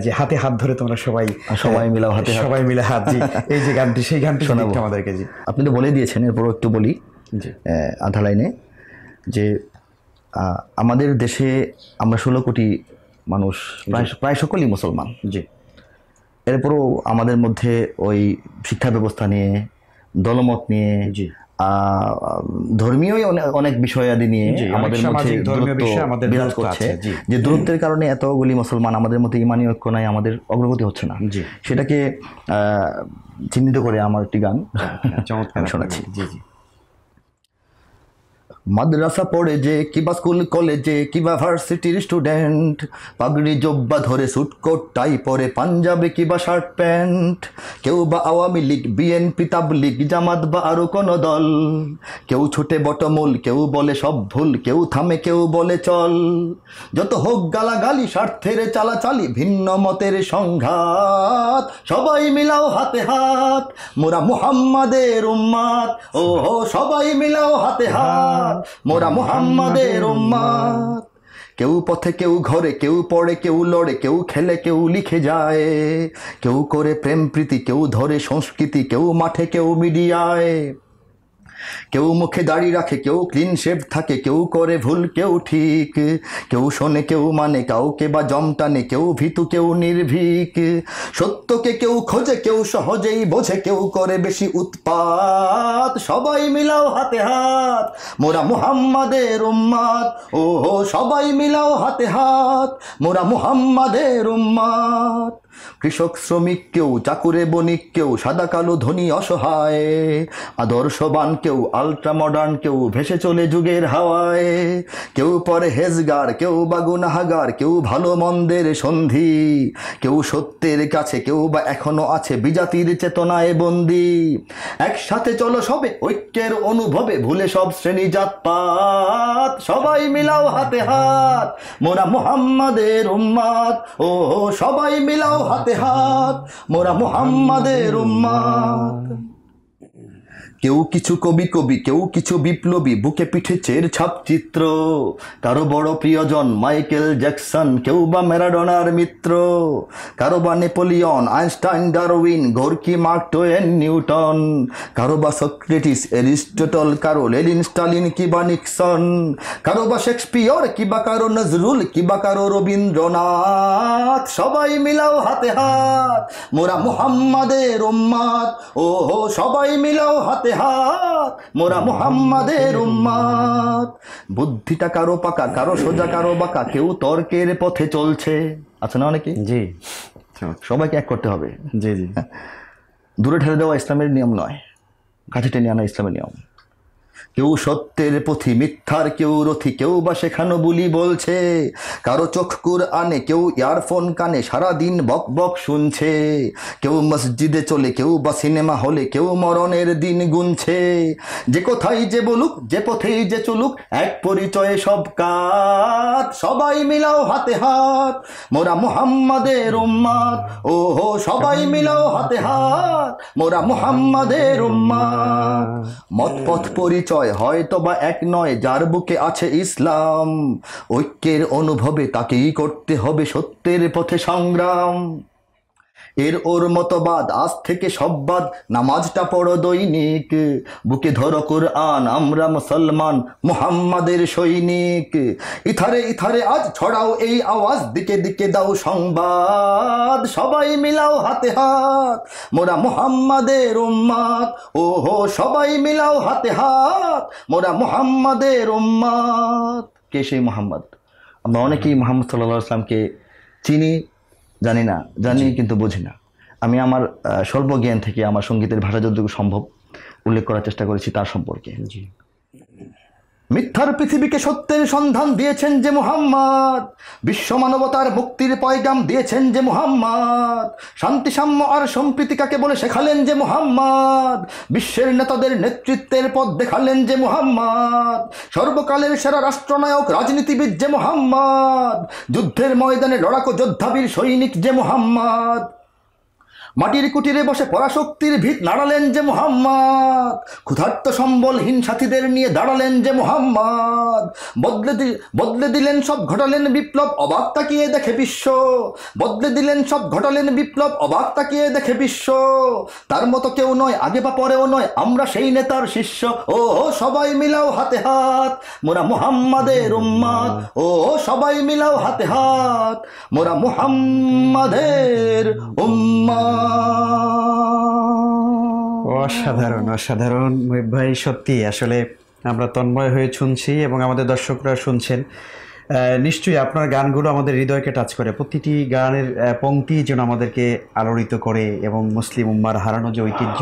যে হাতে হাত ধরে তোমরা সবাই মিলাও হাতে, সবাই মিলে হাত। জি, এই যে গানটি, সেই গানটি শোনাবো আমাদেরকে। জি, আপনি তো বলে দিয়েছেন, এরপর একটু বলি আধা লাইনে, যে আমাদের দেশে আমরা 16 কোটি মানুষ, প্রায় সকলেই মুসলমান। জি, এরপরও আমাদের মধ্যে ওই শিক্ষা ব্যবস্থা নিয়ে, দলমত নিয়ে, ধর্মীয় অনেক বিষয়াদি নিয়ে আমাদের মধ্যে বিরাজ করছে। যে দূরত্বের কারণে এতগুলি মুসলমান, আমাদের মধ্যে ইমানি ঐক্য নাই, আমাদের অগ্রগতি হচ্ছে না। সেটাকে চিহ্নিত করে আমার একটি গান চমৎকার শোনাচ্ছি। জি জি। মাদ্রাসা পড়ে যে কিবা স্কুল কলেজে কিবা ভার্সিটির স্টুডেন্ট, পাগড়ি জব্বা ধরে সুটকোট টাই পরে, পাঞ্জাবে কিবা শার্ট প্যান্ট। কেউ বা আওয়ামী লীগ, বিএনপি, তাবলীগ, জামাত বা আরো কোনো দল। কেউ ছুটে বটমূল, কেউ বলে সব ভুল, কেউ থামে কেউ বলে চল। যত হোক গালাগালি, স্বার্থের চালাচালি, ভিন্ন মতের সংঘাত, সবাই মিলাও হাতে হাত, মোরা মুহাম্মাদের উম্মাত। ও সবাই মিলাও হাতে হাত, মোরা মুহাম্মাদের উম্মাত। কেউ পথে কেউ ঘরে, কেউ পড়ে কেউ লড়ে, কেউ খেলে কেউ লিখে যায়, কেউ করে প্রেম প্রীতি, কেউ ধরে সংস্কৃতি, কেউ মাঠে কেউ মিডিয়ায়। কেউ মুখে দাড়ি রাখে, কেউ ক্লিন শেভ থাকে, কেউ করে ভুল কেউ ঠিক, কেউ শোনে কেউ মানে, কাউকে বা জমটানে, কেউ ভীতু কেউ নির্ভীক। সত্যকে কেউ খোঁজে, কেউ সহজেই বোঝে, কেউ করে বেশি উৎপাত। সবাই মিলাও হাতে হাত, মোরা মুহাম্মাদের উম্মাত। ও সবাই মিলাও হাতে হাত, মোরা মুহাম্মাদের উম্মাত। কৃষক শ্রমিক কেউ, চাকুরে বণিক কেউ, সাদা কালো ধনী অসহায়, আদর্শবান কেউ, আলট্রা মডার্ন কেউ, ভেসে চলে যুগের হাওয়ায়। কেউ পরহেজগার, কেউ বা গুনাহগার, কেউ ভালো মন্দের সন্ধি, কেউ সত্যের কাছে, কেউ বা এখনো আছে বিজাতির চেতনায় বন্দী। একসাথে চলো সবে ঐক্যের অনুভবে, ভুলে সব শ্রেণী জাতপাত। সবাই মিলাও হাতে হাত, মোরা মুহাম্মাদের উম্মাত। ও সবাই মিলাও হাতে হাত, মোরা মুহাম্মাদের উম্মাত। কেউ কিছু কবি কবি, কেউ কিছু বিপ্লবী, বুকে পিঠে চের ছাপ চিত্র, কারো বড় প্রিয়জন মাইকেল জ্যাকসন, কেউ বা ম্যারাডোনার মিত্র, কারো বা Napoleon, Einstein, Darwin, Gorky, mark two one, Newton, কারো বা সক্রেটিস, এরিস্টটল, কারো লেনিন, স্টালিন কিবা নিক্সন, কারো বা শেক্সপিয়র, কিবা কারো নজরুল, কিবা কারো রবীন্দ্রনাথ। সবাই মিলাও হাতে হাত, মোরা মুহাম্মাদের উম্মাত। ও সবাই মিলাও হাতে হাতে হাত, মোরা মুহাম্মাদের উম্মত। বুদ্ধিটা কারো পাকা, কারো সোজা, কারো বাঁকা, কেউ তর্কের পথে চলছে, আছে না অনেকে? জি সবাইকে এক করতে হবে। জি জি। দূরে ঠেলে দেওয়া ইসলামের নিয়ম নয়, কাছে টেনে আনা ইসলামের নিয়ম। কেউ সত্যের পথি, মিথ্যার কেউ রথি, কেউ বা শেখানো বুলি বলছে, কারো চোখ কুরআনে, কেউ ইয়ারফোন কানে, সারাদিন বক বক শুনছে। কেউ মসজিদে চলে, কেউ বা সিনেমা হলে, কেউ মরণের দিন গুনছে। যে কোথায় যে বলুক, যে পথেই যে চলুক, এক পরিচয়ে সব কাজ, সবাই মিলাও হাতে হাত, মোরা মুহাম্মাদের উম্মত। ও হো সবাই মিলাও হাতে হাত, মোরা মুহাম্মাদের উম্মত। মত পথ পরিচয় হয়তো বা এক নয়, যার বুকে আছে ইসলাম, ঐক্যের অনুভবে তাকেই করতে হবে সত্যের পথে সংগ্রাম। এর ওর মতবাদ আজ থেকে সব বাদ, নামাজটা পড়ো দৈনিক, বুকে ধরো কুরআন, আমরা মুসলমান মুহাম্মাদের সৈনিক। ইথারে ইথারে আজ ছড়াও এই আওয়াজ, দিকে দিকে দাও সংবাদ, সবাই মিলাও হাতে হাত, মোরা মুহাম্মাদের উম্মত। ও হো সবাই মিলাও হাতে হাত, মোরা মুহাম্মাদের উম্মত। কে সেই মুহাম্মদ? আমরা অনেকেই মুহাম্মদ সাল্লাল্লাহু আলাইহি ওয়াসাল্লামকে চিনি, জানি না, জানি কিন্তু বুঝি না। আমি আমার স্বল্প জ্ঞান থেকে আমার সঙ্গীতের ভাষা যতটুকু সম্ভব উল্লেখ করার চেষ্টা করেছি তার সম্পর্কে। মিথ্যার পৃথিবীকে সত্যের সন্ধান দিয়েছেন যে মুহাম্মদ, বিশ্ব মানবতার মুক্তির পয়গাম দিয়েছেন যে মুহাম্মদ, শান্তি সাম্য আর সম্প্রীতি কাকে বলে শেখালেন যে মুহাম্মদ, বিশ্বের নেতাদের নেতৃত্বের পথ দেখালেন যে মুহাম্মদ, সর্বকালের সেরা রাষ্ট্রনায়ক রাজনীতিবিদ যে মুহাম্মদ, যুদ্ধের ময়দানে লড়াকু যোদ্ধাবীর সৈনিক যে মুহাম্মদ, মাটির কুটিরে বসে পরাশক্তির ভিত নাড়ালেন যে মুহাম্মদ, ক্ষুধার্ত সম্বলহীন সাথীদের নিয়ে দাঁড়ালেন যে মুহাম্মদ, বদলে দিলেন সব, ঘটালেন বিপ্লব, অবাক তাকিয়ে দেখে বিশ্ব, বদলে দিলেন সব, ঘটালেন বিপ্লব, অবাক তাকিয়ে দেখে বিশ্ব। তার মতো কেউ নয়, আগে বা পরেও নয়, আমরা সেই নেতার শিষ্য। ও সবাই মিলাও হাতে হাত, মোরা মুহাম্মাদের উম্মত। ও সবাই মিলাও হাতে হাত, মোরা মুহাম্মাদের উম্মত। অসাধারণ অসাধারণ মুহিব ভাই, সত্যি আসলে আমরা তন্ময় হয়ে শুনছি এবং আমাদের দর্শকরা শুনছেন। নিশ্চয়ই আপনার গানগুলো আমাদের হৃদয়কে টাচ করে, প্রতিটি গানের পংক্তি যেন আমাদেরকে আলোড়িত করে এবং মুসলিম উম্মার হারানো যে ঐতিহ্য,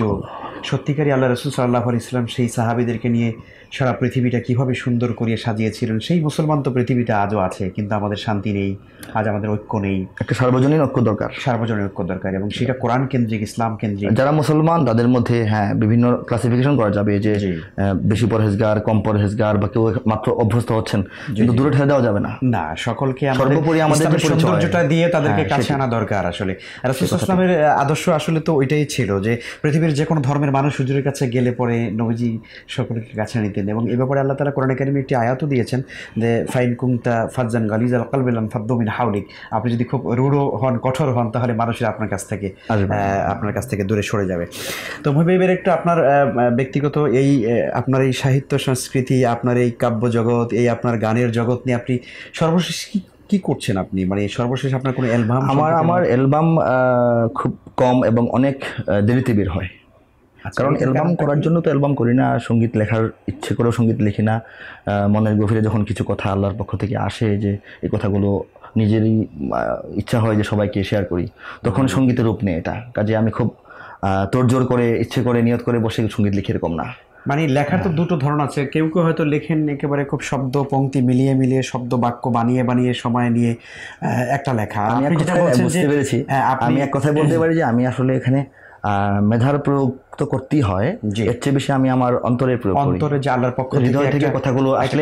সত্যিকারই আল্লাহ রাসূল সাল্লাল্লাহু আলাইহি ওয়াসাল্লাম সেই সাহাবীদেরকে নিয়ে সারা পৃথিবীটা কিভাবে সুন্দর করিয়ে সাজিয়েছিলেন, সেই মুসলমান তো পৃথিবীটা আজও আছে, কিন্তু আমাদের শান্তি নেই, আজ আমাদের ঐক্য নেই। একটা সার্বজনীন ঐক্য দরকার, সার্বজনীন ঐক্য দরকার, এবং সেটা কোরআন কেন্দ্রিক, ইসলাম কেন্দ্রিক। যারা মুসলমান তাদের মধ্যে হ্যাঁ বিভিন্ন ক্লাসিফিকেশন করা যাবে, যে বেশি পরহেজগার, কম পরহেজগার, বা কেউ মাত্র অভ্যস্ত হচ্ছেন, কিন্তু দূরে ঠেলে দেওয়া যাবে না। না, সকলকে সর্বোপরি আমাদের সৌন্দর্যটা দিয়ে তাদেরকে কাছে আনা দরকার। আসলে রাসূল সাল্লাল্লাহু আলাইহি ওয়াসাল্লামের আদর্শ আসলে তো ওইটাই ছিল, যে পৃথিবীর যে কোনো ধর্মের মানুষ হুজুরের কাছে গেলে পরে নবীজি সকলকে কাছে নিতেন। এবং এ ব্যাপারে আল্লাহ তাআলা কোরআনে কারিমে একটি আয়াতও দিয়েছেন, যে ফাইন কুনতা ফাজ্জান গালিজাল কলবি লানফাদ্দু মিন হাওলিক, আপনি যদি খুব রূঢ় হন, কঠোর হন, তাহলে মানুষের আপনার কাছ থেকে দূরে সরে যাবে। তো মুহিবের একটু আপনার ব্যক্তিগত এই আপনার এই সাহিত্য সংস্কৃতি, আপনার এই কাব্য জগৎ, এই আপনার গানের জগৎ নিয়ে আপনি সর্বশেষ কি করছেন? আপনি মানে সর্বশেষ আপনার কোনো অ্যালবাম? আমার অ্যালবাম খুব কম এবং অনেক দেরিতে বের হয়, কারণ অ্যালবাম করার জন্য তো অ্যালবাম করি না, সঙ্গীত লেখার ইচ্ছে করেও সঙ্গীত লিখি না। মনের গভীরে যখন কিছু কথা আল্লাহর পক্ষ থেকে আসে, যে এই কথাগুলো নিজেরই ইচ্ছা হয় যে সবাইকে শেয়ার করি, তখন সঙ্গীতের রূপ নেই এটা। কাজে আমি খুব তোড়জোড় করে, ইচ্ছে করে, নিয়ত করে বসে সঙ্গীত লিখি এরকম না। মানে লেখার তো দুটো ধরন আছে, কেউ কেউ হয়তো লেখেন একেবারে খুব শব্দ পংক্তি মিলিয়ে মিলিয়ে, শব্দ বাক্য বানিয়ে বানিয়ে, সময় নিয়ে একটা লেখা। আমি এক কথায় বলতে পারি যে আমি আসলে এখানে মেধার প্রয়োগ তো করতেই হয়, এর চেয়ে বেশি আমি আমার অন্তরের প্রয়োগ করি। অন্তরে যে আল্লাহর পক্ষ হৃদয় থেকে কথাগুলো আসলে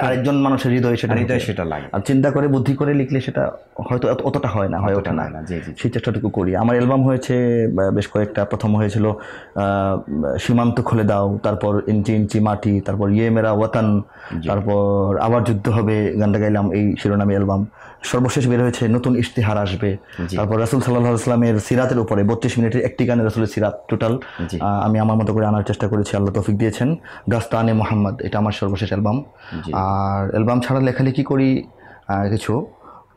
আরেকজন মানুষের হৃদয় সেটা লাগে, আর চিন্তা করে বুদ্ধি করে লিখলে সেটা হয়তো অতটা হয় না, হয়ে ওঠে না। সেই চেষ্টাটুকু করি। আমার অ্যালবাম হয়েছে বেশ কয়েকটা। প্রথম হয়েছিল সীমান্ত খুলে দাও, তারপর ইঞ্চি ইঞ্চি মাটি, তারপর ইয়ে মেরা ওয়াতান, তারপর আবার যুদ্ধ হবে, গানটা গাইলাম, এই শিরোনামে অ্যালবাম। সর্বশেষ বের হয়েছে নতুন ইশতেহার আসবে। তারপর রাসূল সাল্লাল্লাহু আলাইহি ওয়াসাল্লামের সিরাতের উপরে 32 মিনিটের একটি গানে রাসূলের সিরাত টোটাল আমি আমার মতো করে আনার চেষ্টা করেছি, আল্লাহ তৌফিক দিয়েছেন। দাস্তানে মুহাম্মদ, এটা আমার সর্বশেষ অ্যালবাম। আর অ্যালবাম ছাড়া লেখালেখি করি কিছু,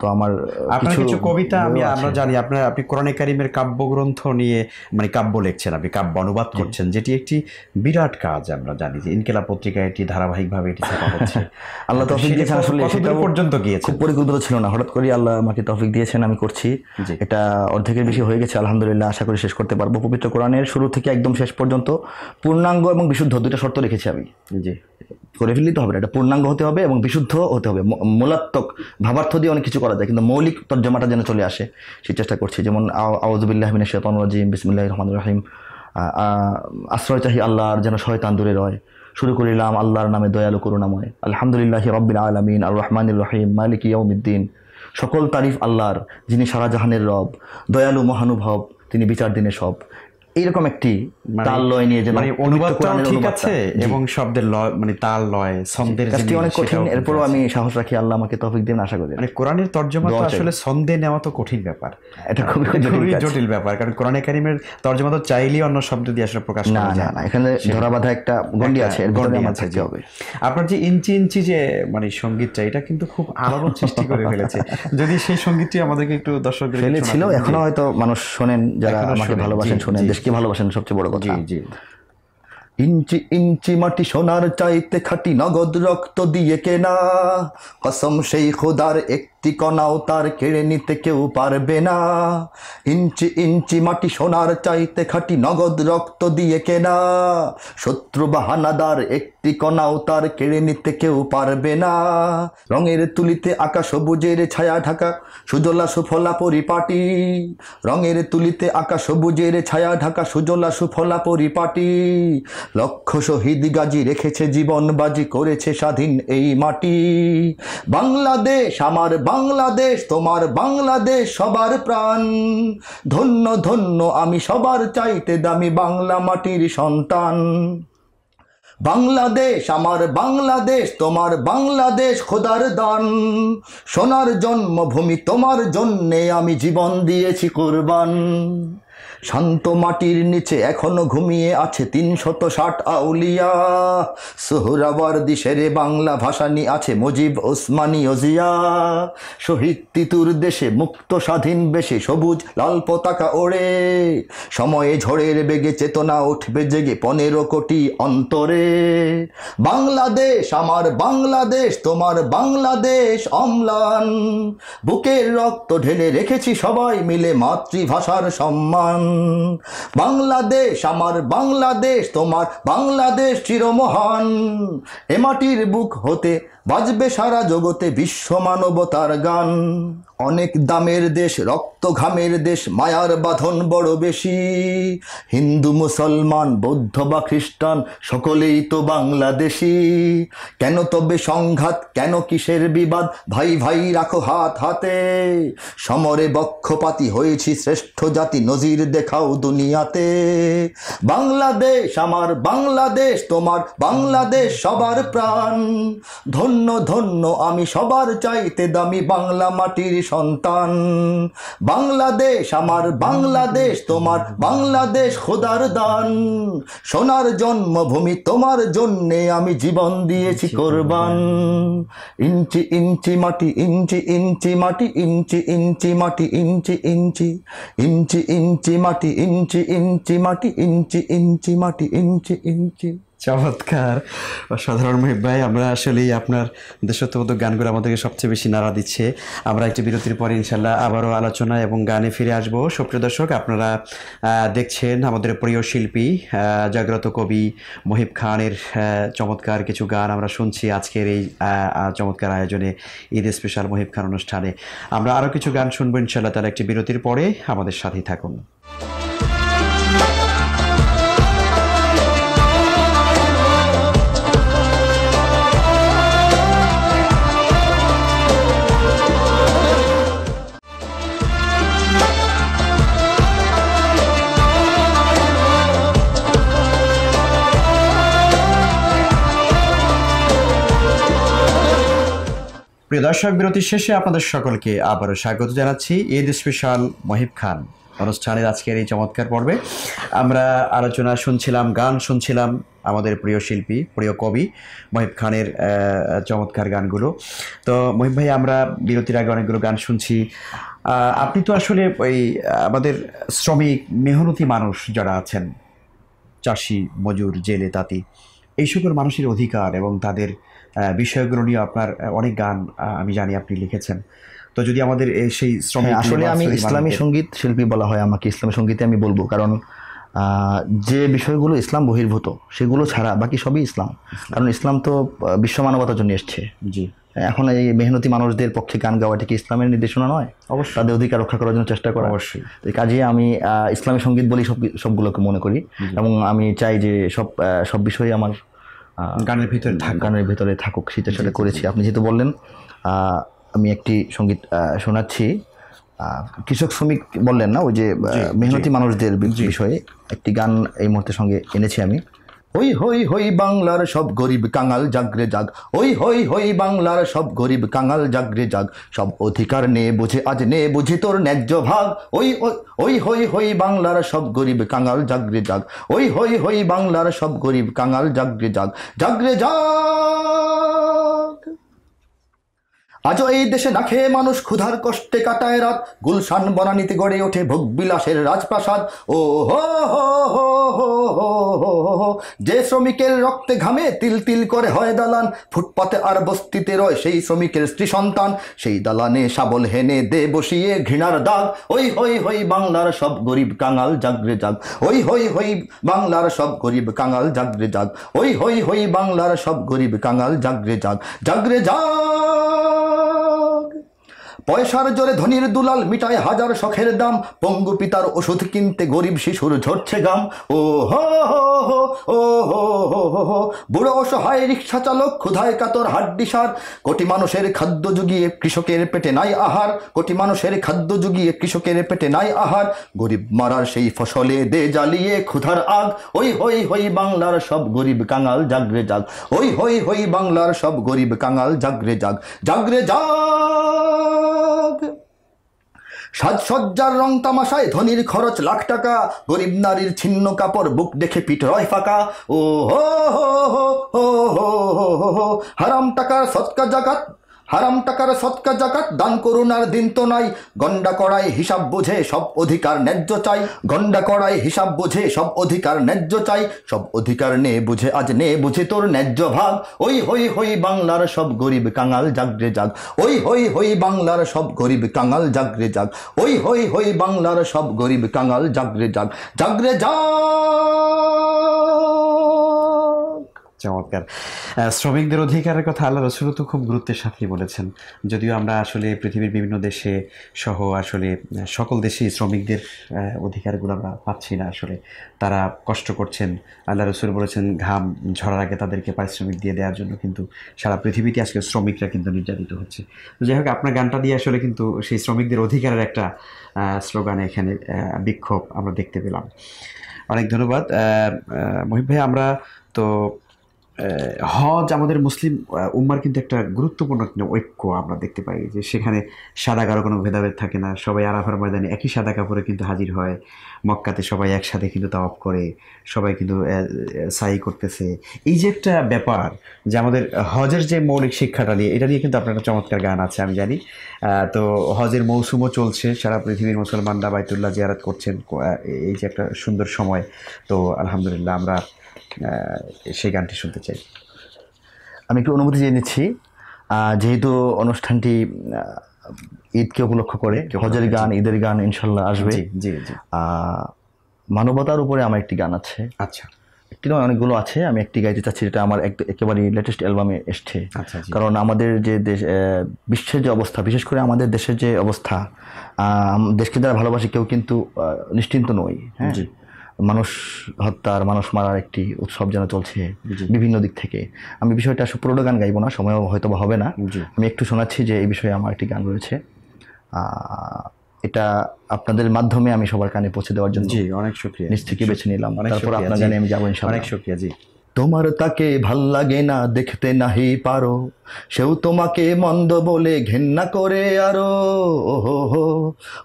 তো আমার আপনার কিছু কবিতা বইও আমরা আছে। জানি আপনি কোরআনে কারিমের কাব্যগ্রন্থ নিয়ে মানে কাব্য লিখছেন, আপনি কাব্য অনুবাদ করছেন, যেটি একটি বিরাট কাজ। আমরা জানি যে ইনকিলাব পত্রিকায় এটি ধারাবাহিকভাবে এটি ছাপা হচ্ছে। আল্লাহ তো তৌফিক সেটা দিয়েছেন, আসলে কতদূর সেটাও পর্যন্ত গিয়েছে? খুব পরিকল্পিত ছিল না, হঠাৎ করে আল্লাহ আমাকে তৌফিক দিয়েছেন, আমি করছি। জি। এটা অর্ধেকের বেশি হয়ে গেছে আলহামদুলিল্লাহ, আশা করি শেষ করতে পারবো। পবিত্র কোরআনের শুরু থেকে একদম শেষ পর্যন্ত পূর্ণাঙ্গ এবং বিশুদ্ধ দুইটা শর্ত রেখেছি আমি। জি, করে ফেললেই তো হবে না, এটা পূর্ণাঙ্গ হতে হবে এবং বিশুদ্ধ হতে হবে। মূলাত্মক ভাবার্থ দিয়ে অনেক কিছু করা যায়, কিন্তু মৌলিক তর্জমাটা যেন চলে আসে সেই চেষ্টা করছি। যেমন আউযুবিল্লাহি মিনাশ শাইতানির রাজিম, বিসমিল্লাহির রহমানির রহিম, আশ্রয় চাহি আল্লাহর, যেন শয়তান দূরে রয়। শুরু করিলাম আল্লাহর নামে, দয়ালু করুণাময়। আলহামদুলিল্লাহি রাব্বিল আলামিন, আর রহমানির রহিম, মালিকি ইয়াউমিদ্দিন। সকল তারিফ আল্লাহর, যিনি সারা জাহানের রব, দয়ালু মহানুভব, তিনি বিচার দিনে সব। এইরকম একটি তাল লয় নিয়ে, যেন মানে পবিত্র অনুবাদটাও কোরআনের ঠিক অনুবাদটা। আছে এবং শব্দের লয় মানে তাল লয় ছন্দের কাজটি জিনিস অনেক কঠিন, সেটাও কিন্তু এরপরও আছে। আমি সাহস রাখি, আল্লাহ আমাকে তৌফিক দেন, আশা করি। মানে কোরআনের তর্জমা তো দোয়া চাই। আসলে ছন্দে নেওয়া তো কঠিন ব্যাপার, এটা খুবই খুবই কাজ। জটিল ব্যাপার, কারণ কোরআনে কারিমের তর্জমা তো চাইলেই অন্য শব্দ দিয়ে আসলে প্রকাশ না করা না যায় না, এখানে ধরা বাঁধা একটা গন্ডি আছে, এর ভিতরে গণ্ডি আমার আছে, থাকতে জি। হবে। আপনার যে ইঞ্চি ইঞ্চি যে মানে সঙ্গীতটা, এটা কিন্তু খুব আলোড়ন সৃষ্টি করে ফেলেছে। যদি সেই সঙ্গীতটি আমাদেরকে একটু দর্শকদের ফেলেছিল, এখনো হয়তো মানুষ শোনেন, যারা এখনো আমাকে শোনেন, ভালোবাসেন, জি, শোনেন, জি। দেশকে ভালোবাসেন, সবচেয়ে বড় কথা। জি জি। ইঞ্চি ইঞ্চি মাটি সোনার চাইতে খাঁটি, নগদ রক্ত দিয়ে কেনা, কসম সেই খোদার একটি কণাও তার কেড়ে নিতে কেউ পারবে না। ইঞ্চি ইঞ্চি মাটি সোনার চাইতে খাঁটি, নগদ রক্ত দিয়ে কেনা, শত্রু বাহানাদার একটি কণাও তার কেড়ে নিতে কেউ পারবে না। রঙের তুলিতে আঁকা সবুজের ছায়া ঢাকা, সুজলা সুফলা পরিপাটি। রঙের তুলিতে আঁকা সবুজের ছায়া ঢাকা, সুজলা সুফলা পরিপাটি। লক্ষ শহীদ গাজী রেখেছে জীবন বাজি, করেছে স্বাধীন এই মাটি। বাংলাদেশ আমার বাংলাদেশ, তোমার বাংলাদেশ সবার প্রাণ। ধন্য ধন্য আমি সবার চাইতে দামি বাংলা মাটির সন্তান। বাংলাদেশ আমার বাংলাদেশ, তোমার বাংলাদেশ খোদার দান। সোনার জন্মভূমি, তোমার জন্যে আমি জীবন দিয়েছি কুরবান। শান্ত মাটির নিচে এখনো ঘুমিয়ে আছে ৩৬০ আউলিয়া। সোহরাওয়ার্দী শেরে বাংলা ভাসানি আছে মুজিব, ওসমানী, ওজিয়া। শহীদ তিতুর দেশে মুক্ত স্বাধীন বেশে, সবুজ লাল পতাকা ওড়ে। সময়ে ঝড়ের বেগে চেতনা উঠবে জেগে ১৫ কোটি অন্তরে। বাংলাদেশ আমার বাংলাদেশ, তোমার বাংলাদেশ অম্লান। বুকের রক্ত ঢেলে রেখেছি সবাই মিলে মাতৃভাষার সম্মান। বাংলাদেশ আমার বাংলাদেশ, তোমার বাংলাদেশ চিরমহান। এ মাটির বুক হতে বাজবে সারা জগতে বিশ্ব মানবতার গান। অনেক দামের দেশ, রক্ত ঘামের দেশ, মায়ার বাঁধন বড় বেশি। হিন্দু মুসলমান বৌদ্ধ বা খ্রিস্টান সকলেই তো বাংলাদেশি। কেন তবে সংঘাত, কেন কিসের বিবাদ, ভাই ভাই রাখো হাত হাতে। সমরে বক্ষপাতী হয়েছি শ্রেষ্ঠ জাতি, নজির দেখাও দুনিয়াতে। বাংলাদেশ আমার বাংলাদেশ, তোমার বাংলাদেশ সবার প্রাণ। ধন্য ধন্য আমি সবার চাইতে দামি বাংলা মাটির সন্তান। বাংলাদেশ আমার বাংলাদেশ, তোমার বাংলাদেশ খোদার দান। সোনার জন্মভূমি, তোমার জন্যে আমি জীবন দিয়েছি কোরবান। ইঞ্চি ইঞ্চি মাটি, ইঞ্চি ইঞ্চি মাটি, ইঞ্চি ইঞ্চি মাটি, ইঞ্চি ইঞ্চি, ইঞ্চি ইঞ্চি মাটি, ইঞ্চি ইঞ্চি মাটি, ইঞ্চি ইঞ্চি মাটি, ইঞ্চি ইঞ্চি। চমৎকার, অসাধারণ মহিব ভাই। আমরা আসলেই আপনার দেশাত্মবোধক গানগুলো আমাদেরকে সবচেয়ে বেশি নাড়া দিচ্ছে। আমরা একটি বিরতির পরে ইনশাল্লাহ আবারও আলোচনা এবং গানে ফিরে আসবো। সুপ্রিয় দর্শক, আপনারা দেখছেন আমাদের প্রিয় শিল্পী জাগ্রত কবি মহিব খানের চমৎকার কিছু গান আমরা শুনছি আজকের এই চমৎকার আয়োজনে, ঈদ স্পেশাল মহিব খান অনুষ্ঠানে। আমরা আরও কিছু গান শুনবো ইনশাল্লাহ, তাহলে একটি বিরতির পরে আমাদের সাথেই থাকুন। প্রিয় দর্শক, বিরতির শেষে আপনাদের সকলকে আবারও স্বাগত জানাচ্ছি ঈদ স্পেশাল মহিব খান অনুষ্ঠানের আজকের এই চমৎকার পর্বে। আমরা আলোচনা শুনছিলাম, গান শুনছিলাম আমাদের প্রিয় শিল্পী, প্রিয় কবি মহিব খানের চমৎকার গানগুলো। তো মহিব ভাই, আমরা বিরতির আগে অনেকগুলো গান শুনছি। আপনি তো আসলে ওই আমাদের শ্রমিক মেহনতি মানুষ যারা আছেন, চাষি, মজুর, জেলে, তাঁতি, এই সকল মানুষের অধিকার এবং তাদের বিষয়গুলো নিয়ে আপনার অনেক গান আমি জানি আপনি লিখেছেন। তো যদি আমাদের সেই শ্রমিক, আসলে আমি ইসলামী সঙ্গীত শিল্পী বলা হয় আমাকে, ইসলামী সঙ্গীতে আমি বলবো, কারণ যে বিষয়গুলো ইসলাম বহির্ভূত সেগুলো ছাড়া বাকি সবই ইসলাম। কারণ ইসলাম তো বিশ্ব মানবতার জন্য এসছে। জি, এখন এই মেহনতি মানুষদের পক্ষে গান গাওয়াটা কি ইসলামের নির্দেশনা নয়? অবশ্যই তাদের অধিকার রক্ষা করার জন্য চেষ্টা করা। অবশ্যই। এই কাজে আমি ইসলামী সঙ্গীত বলি সবগুলোকে মনে করি, এবং আমি চাই যে সব বিষয়ে আমার গানের ভিতরে থাকুক, সেটার সাথে করেছি। আপনি যেহেতু বললেন, আমি একটি সঙ্গীত শোনাচ্ছি। কৃষক শ্রমিক বললেন না, ওই যে মেহনতি মানুষদের বিষয়ে একটি গান এই মুহূর্তে সঙ্গে এনেছি আমি। হই হই হই বাংলার সব গরিব কাঙাল জাগরে জাগ, ওই হই হই বাংলার সব গরিব কাঙাল জাগরে জাগ, সব অধিকার নে বুঝে আজ নে বুঝে তোর ন্যায্য ভাগ, ওই ওই হই হই বাংলার সব গরিব কাঙাল জাগরে জাগ, ওই হই হই বাংলার সব গরিব কাঙাল জাগরে জাগ, জাগরে জাগ। আজও এই দেশে না খেয়ে মানুষ ক্ষুধার কষ্টে কাটায় রাত, গুলশান বনানীতে গড়ে ওঠে ভোগবিলাসের রাজপ্রাসাদ। ও হো হো হো হো হো হো হো, যে শ্রমিকের রক্তে ঘামে তিল তিল করে হয় দালান, ফুটপাতে আর বস্তিতে রয় সেই শ্রমিকের স্ত্রী সন্তান, সেই দালানে শাবল হেনে দে বসিয়ে ঘৃণার দাগ। ওই হই হই বাংলার সব গরিব কাঙাল জাগরে জাগ, ওই হই হই বাংলার সব গরিব কাঙাল জাগরে জাগ, ওই হই হই বাংলার সব গরিব কাঙাল জাগরে জাগ, জাগরে জাগ। পয়সার জোরে ধনীর দুলাল মিটায় হাজার শখের দাম, পঙ্গু পিতার ওষুধ কিনতে গরিব শিশুর ঝরছে গাম। ও হো হো হো ও হো হো হো হো, বুড়ো অসহায় রিক্সা চালক ক্ষুধায় কাতর হাড্ডিসার, কোটি মানুষের খাদ্য জুগিয়ে কৃষকের পেটে নাই আহার, কোটি মানুষের খাদ্য জুগিয়ে কৃষকের পেটে নাই আহার, গরিব মারার সেই ফসলে দে জ্বালিয়ে ক্ষুধার আগ। ওই হই হই বাংলার সব গরিব কাঙাল জাগরে জাগ, ওই হই হই বাংলার সব গরিব কাঙাল জাগরে জাগ, জাগরে জাগ। সাজসজ্জার রং তামাশায় ধনীর খরচ লাখ টাকা, গরিব নারীর ছিন্ন কাপড় বুক দেখে পিঠ রয় ফাঁকা। ও হো হো হো হো হো হো হো, হারাম টাকার সৎকা জাকাত, হারাম টাকার সৎকা জাকাত দান করুন আর দিন তো নাই, গন্ডা করায় হিসাব বুঝে সব অধিকার ন্যায্য চাই, গন্ডা করায় হিসাব বুঝে সব অধিকার ন্যায্য চাই, সব অধিকার নে বুঝে আজ নে বুঝে তোর ন্যায্য ভাগ। ওই হই হই বাংলার সব গরিব কাঙাল জাগরে জাগ, ওই হই হই বাংলার সব গরিব কাঙাল জাগরে জাগ, ওই হই হই বাংলার সব গরিব কাঙাল জাগরে জাগ, জাগরে জাগ। চমৎকার। শ্রমিকদের অধিকারের কথা আল্লাহ রসুল তো খুব গুরুত্বের সাথেই বলেছেন। যদিও আমরা আসলে পৃথিবীর বিভিন্ন দেশে সহ আসলে সকল দেশেই শ্রমিকদের অধিকারগুলো আমরা পাচ্ছি না। আসলে তারা কষ্ট করছেন, আল্লাহ রসুল বলেছেন ঘাম ঝরার আগে তাদেরকে পারিশ্রমিক দিয়ে দেওয়ার জন্য কিন্তু সারা পৃথিবীতে আজকে শ্রমিকরা কিন্তু নির্যাতিত হচ্ছে। তো যাই হোক, আপনার গানটা দিয়ে আসলে কিন্তু সেই শ্রমিকদের অধিকারের একটা স্লোগান, এখানে বিক্ষোভ আমরা দেখতে পেলাম। অনেক ধন্যবাদ মহিব ভাই। আমরা তো হজ আমাদের মুসলিম উম্মার কিন্তু একটা গুরুত্বপূর্ণ ঐক্য আমরা দেখতে পাই, যে সেখানে সাদা কারো কোনো ভেদাভেদ থাকে না, সবাই আরাফার ময়দানে একই সাদা কাপড়ে কিন্তু হাজির হয়, মক্কাতে সবাই একসাথে কিন্তু তাওয়াফ করে, সবাই কিন্তু সাই করতেছে। এই যে একটা ব্যাপার, যে আমাদের হজের যে মৌলিক শিক্ষাটা নিয়ে, এটা নিয়ে কিন্তু আপনার একটা চমৎকার গান আছে আমি জানি। তো হজের মৌসুমও চলছে, সারা পৃথিবীর মুসলমানরা বাইতুল্লাহ জিয়ারত করছেন, এই যে একটা সুন্দর সময়। তো আলহামদুলিল্লাহ, আমরা সেই গানটি শুনতে চাই। আমি একটু অনুমতি দিয়ে নিচ্ছি, যেহেতু অনুষ্ঠানটি ঈদকে উপলক্ষ করে, হজের গান, ঈদের গান ইনশাল্লাহ আসবে। জি জি। মানবতার উপরে আমার একটি গান আছে। আচ্ছা। একটি নয়, অনেকগুলো আছে, আমি একটি গাইতে চাচ্ছি, যেটা আমার একেবারে লেটেস্ট অ্যালবামে এসছে। আচ্ছা। কারণ আমাদের যে দেশ, বিশ্বের যে অবস্থা, বিশেষ করে আমাদের দেশের যে অবস্থা, দেশকে যারা ভালোবাসে কেউ কিন্তু নিশ্চিন্ত নই। হ্যাঁ, মানুষ হত্যার, মানুষ মারার একটি উৎসব যেন চলছে বিভিন্ন দিক থেকে। আমি বিষয়টা পুরোটা গান গাইবো না, সময় হয়তো বা হবে না, আমি একটু শোনাচ্ছি যে এই বিষয়ে আমার একটি গান রয়েছে। এটা আপনাদের মাধ্যমে আমি সবার কানে পৌঁছে দেওয়ার জন্য অনেক শুকরিয়া, নিজ থেকে বেছে নিলাম। তারপর আপনার গানে আমি যাবো ইনশাআল্লাহ। অনেক শুকরিয়া। জি। তোমার তাকে ভাল লাগে না, দেখতে নাহি পারো, সেও তোমাকে মন্দ বলে ঘেন্না করে আরো। ও হো হো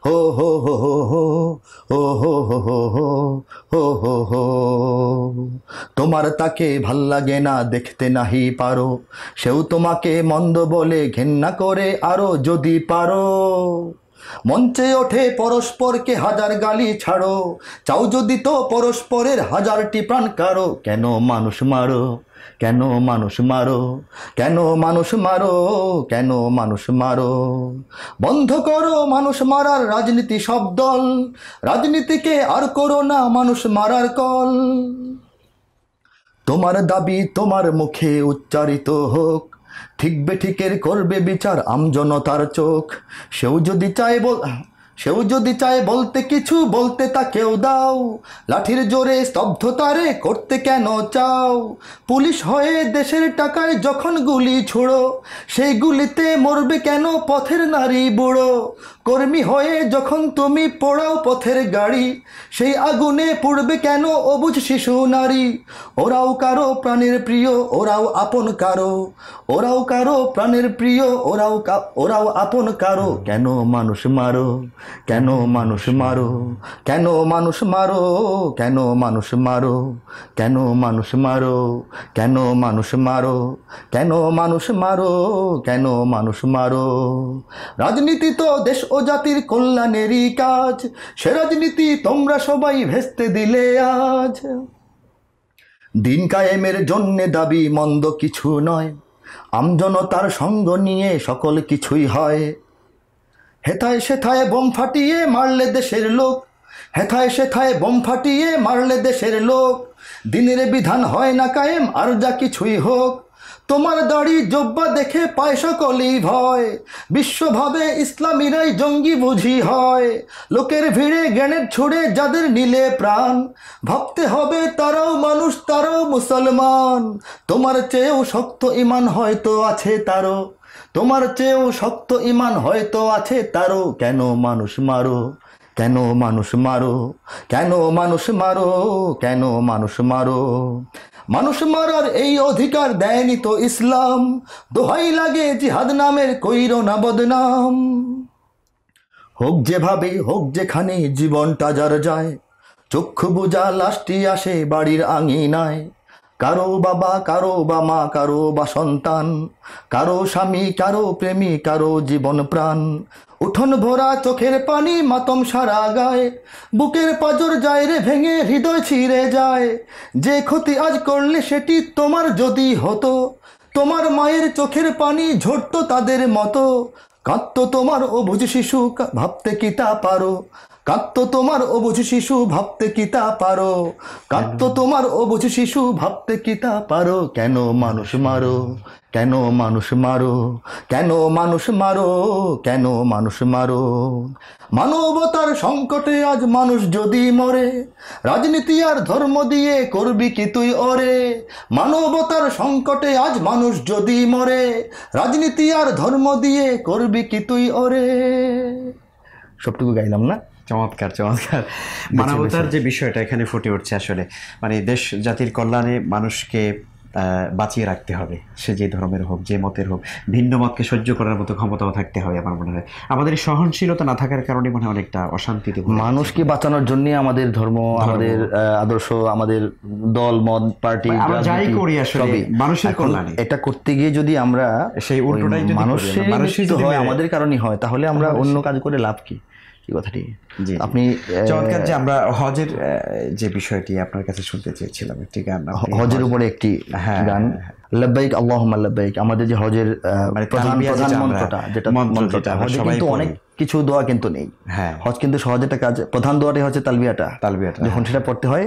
হো হো হো হো হো হো হো হো হো হো হো। তোমার তাকে ভাল লাগে না, দেখতে নাহি পারো, সেও তোমাকে মন্দ বলে ঘেন্না করে আরো। যদি পারো মঞ্চে ওঠে পরস্পরকে হাজার গালি ছাড়ো, চাও যদি তো পরস্পরের হাজারটি প্রাণ কারো। কেন মানুষ মারো, কেন মানুষ মারো, কেন মানুষ মারো, কেন মানুষ মারো। বন্ধ করো মানুষ মারার রাজনীতি সব দল, রাজনীতিকে আর করো না মানুষ মারার কল। তোমার দাবি তোমার মুখে উচ্চারিত হোক, ঠিক বেঠিকের করবে বিচার আমজনতার চোখ। সেও যদি চায় বলতে কিছু, বলতে তাকেও দাও। লাঠির জোরে স্তব্ধতারে করতে কেন চাও? পুলিশ হয়ে দেশের টাকায় যখন গুলি ছোড়ো, সেই গুলিতে মরবে কেন পথের নারী বুড়ো? কর্মী হয়ে যখন তুমি পোড়াও পথের গাড়ি, সেই আগুনে পুড়বে কেন অবুঝ শিশু নারী? ওরাও কারো প্রাণের প্রিয়, ওরাও আপন কারো, ওরাও কারো প্রাণের প্রিয়, ওরাও আপন কারো। কেন মানুষ মারো, কেন মানুষ মারো, কেন মানুষ মারো, কেন মানুষ মারো, কেন মানুষ মারো, কেন মানুষ মারো, কেন মানুষ মারো, কেন মানুষ মারো। রাজনীতি তো দেশ ও জাতির কল্যাণেরই কাজ, সে রাজনীতি তোমরা সবাই ভেস্তে দিলে আজ। দিন কায়েমের জন্যে দাবি মন্দ কিছু নয়, আমজনতার সঙ্গ নিয়ে সকল কিছুই হয়। হেথায় সেথায় বোম ফাটিয়ে মারলে দেশের লোক, হেথায় সেথায় বোম ফাটিয়ে মারলে দেশের লোক। দিনের বিধান হয় না কায়েম আর যা কিছুই হোক, তোমার দাড়ি জব্বা দেখে পায় সকলেই ভয়। বিশ্বভাবে ইসলামীরাই জঙ্গি বুঝি হয়, লোকের ভিড়ে গ্রেনেড ছুড়ে যাদের নিলে প্রাণ, ভাবতে হবে তারাও মানুষ, তারাও মুসলমান। তোমার চেয়েও শক্ত ঈমান হয়তো আছে তারও, তোমার চেয়েও শক্ত ঈমান হয়তো আছে তারও। কেন মানুষ মারো, কেন মানুষ মারো, কেন মানুষ মারো, কেন মানুষ মারো। মানুষ মারার এই অধিকার দেয়নি তো ইসলাম, দোহাই লাগে জিহাদ নামের কইরো না বদনাম। হোক যেভাবে হোক যেখানে জীবনটা যার যায়, চক্ষু বুজা লাশটি আসে বাড়ির আঙিনায়। কারো বাবা, কারো বা মা, কারো বা সন্তান, কারো স্বামী, কারো প্রেমী, কারো জীবন প্রাণ। উঠোন ভরা চোখের পানি মাতম সারা গায়ে, বুকের পাজর যায় রে ভেঙে, হৃদয় ছিঁড়ে যায়। যে ক্ষতি আজ করলে সেটি তোমার যদি হতো, তোমার মায়ের চোখের পানি ঝরতো তাদের মতো। কাঁদতো তোমার অবুঝ শিশু, ভাবতে কি তা পারো? কাঁদতো তোমার অবুঝ শিশু, ভাবতে কি তা পারো? কাঁদতো তোমার অবুঝ শিশু, ভাবতে কি তা পারো? কেন মানুষ মারো, কেন মানুষ মারো, কেন মানুষ মারো, কেন মানুষ মারো। মানবতার সংকটে আজ মানুষ যদি মরে, রাজনীতি আর ধর্ম দিয়ে করবি কি তুই ওরে? মানবতার সংকটে আজ মানুষ যদি মরে, রাজনীতি আর ধর্ম দিয়ে করবি কি তুই ওরে? সবটুকু গাইলাম না? চমৎকার, চমৎকার। মানবতার যে বিষয়টা এখানে ফুটে উঠছে, আসলে মানে দেশ জাতির কল্যাণে মানুষকে বাঁচিয়ে রাখতে হবে, সে যে ধর্মের হোক, যে মতের হোক। ভিন্ন মতকে সহ্য করার মতো ক্ষমতাও থাকতে হবে। আমার মনে হয় আমাদের এই সহনশীলতা না থাকার কারণে মনে হয় অনেকটা অশান্তিতে মানুষকে বাঁচানোর জন্য আমাদের ধর্ম, আমাদের আদর্শ, আমাদের দল মত পার্টি আমরা যাই করি আসলে মানুষের কল্যাণে। এটা করতে গিয়ে যদি আমরা সেই উল্টোটাই যদি মানুষের হয়, আমাদের কারণেই হয়, তাহলে আমরা অন্য কাজ করে লাভ কি? কথাটি আপনি চমৎকার। যে আমরা হজের যে বিষয়টি আপনার কাছে শুনতে চেয়েছিলাম, একটি গান, হজের উপরে একটি গান, লাব্বাইক আল্লাহুম্মা লাব্বাইক। আমাদের যে হজের প্রধান মন্ত্রটা, যেটা মন্ত্রটা, হজে কিন্তু অনেক কিছু দোয়া কিন্তু নেই। হ্যাঁ, হজ কিন্তু সহজ একটা কাজ। প্রধান দোয়াটাই হচ্ছে তালবিয়াটা। যখন সেটা পড়তে হয়,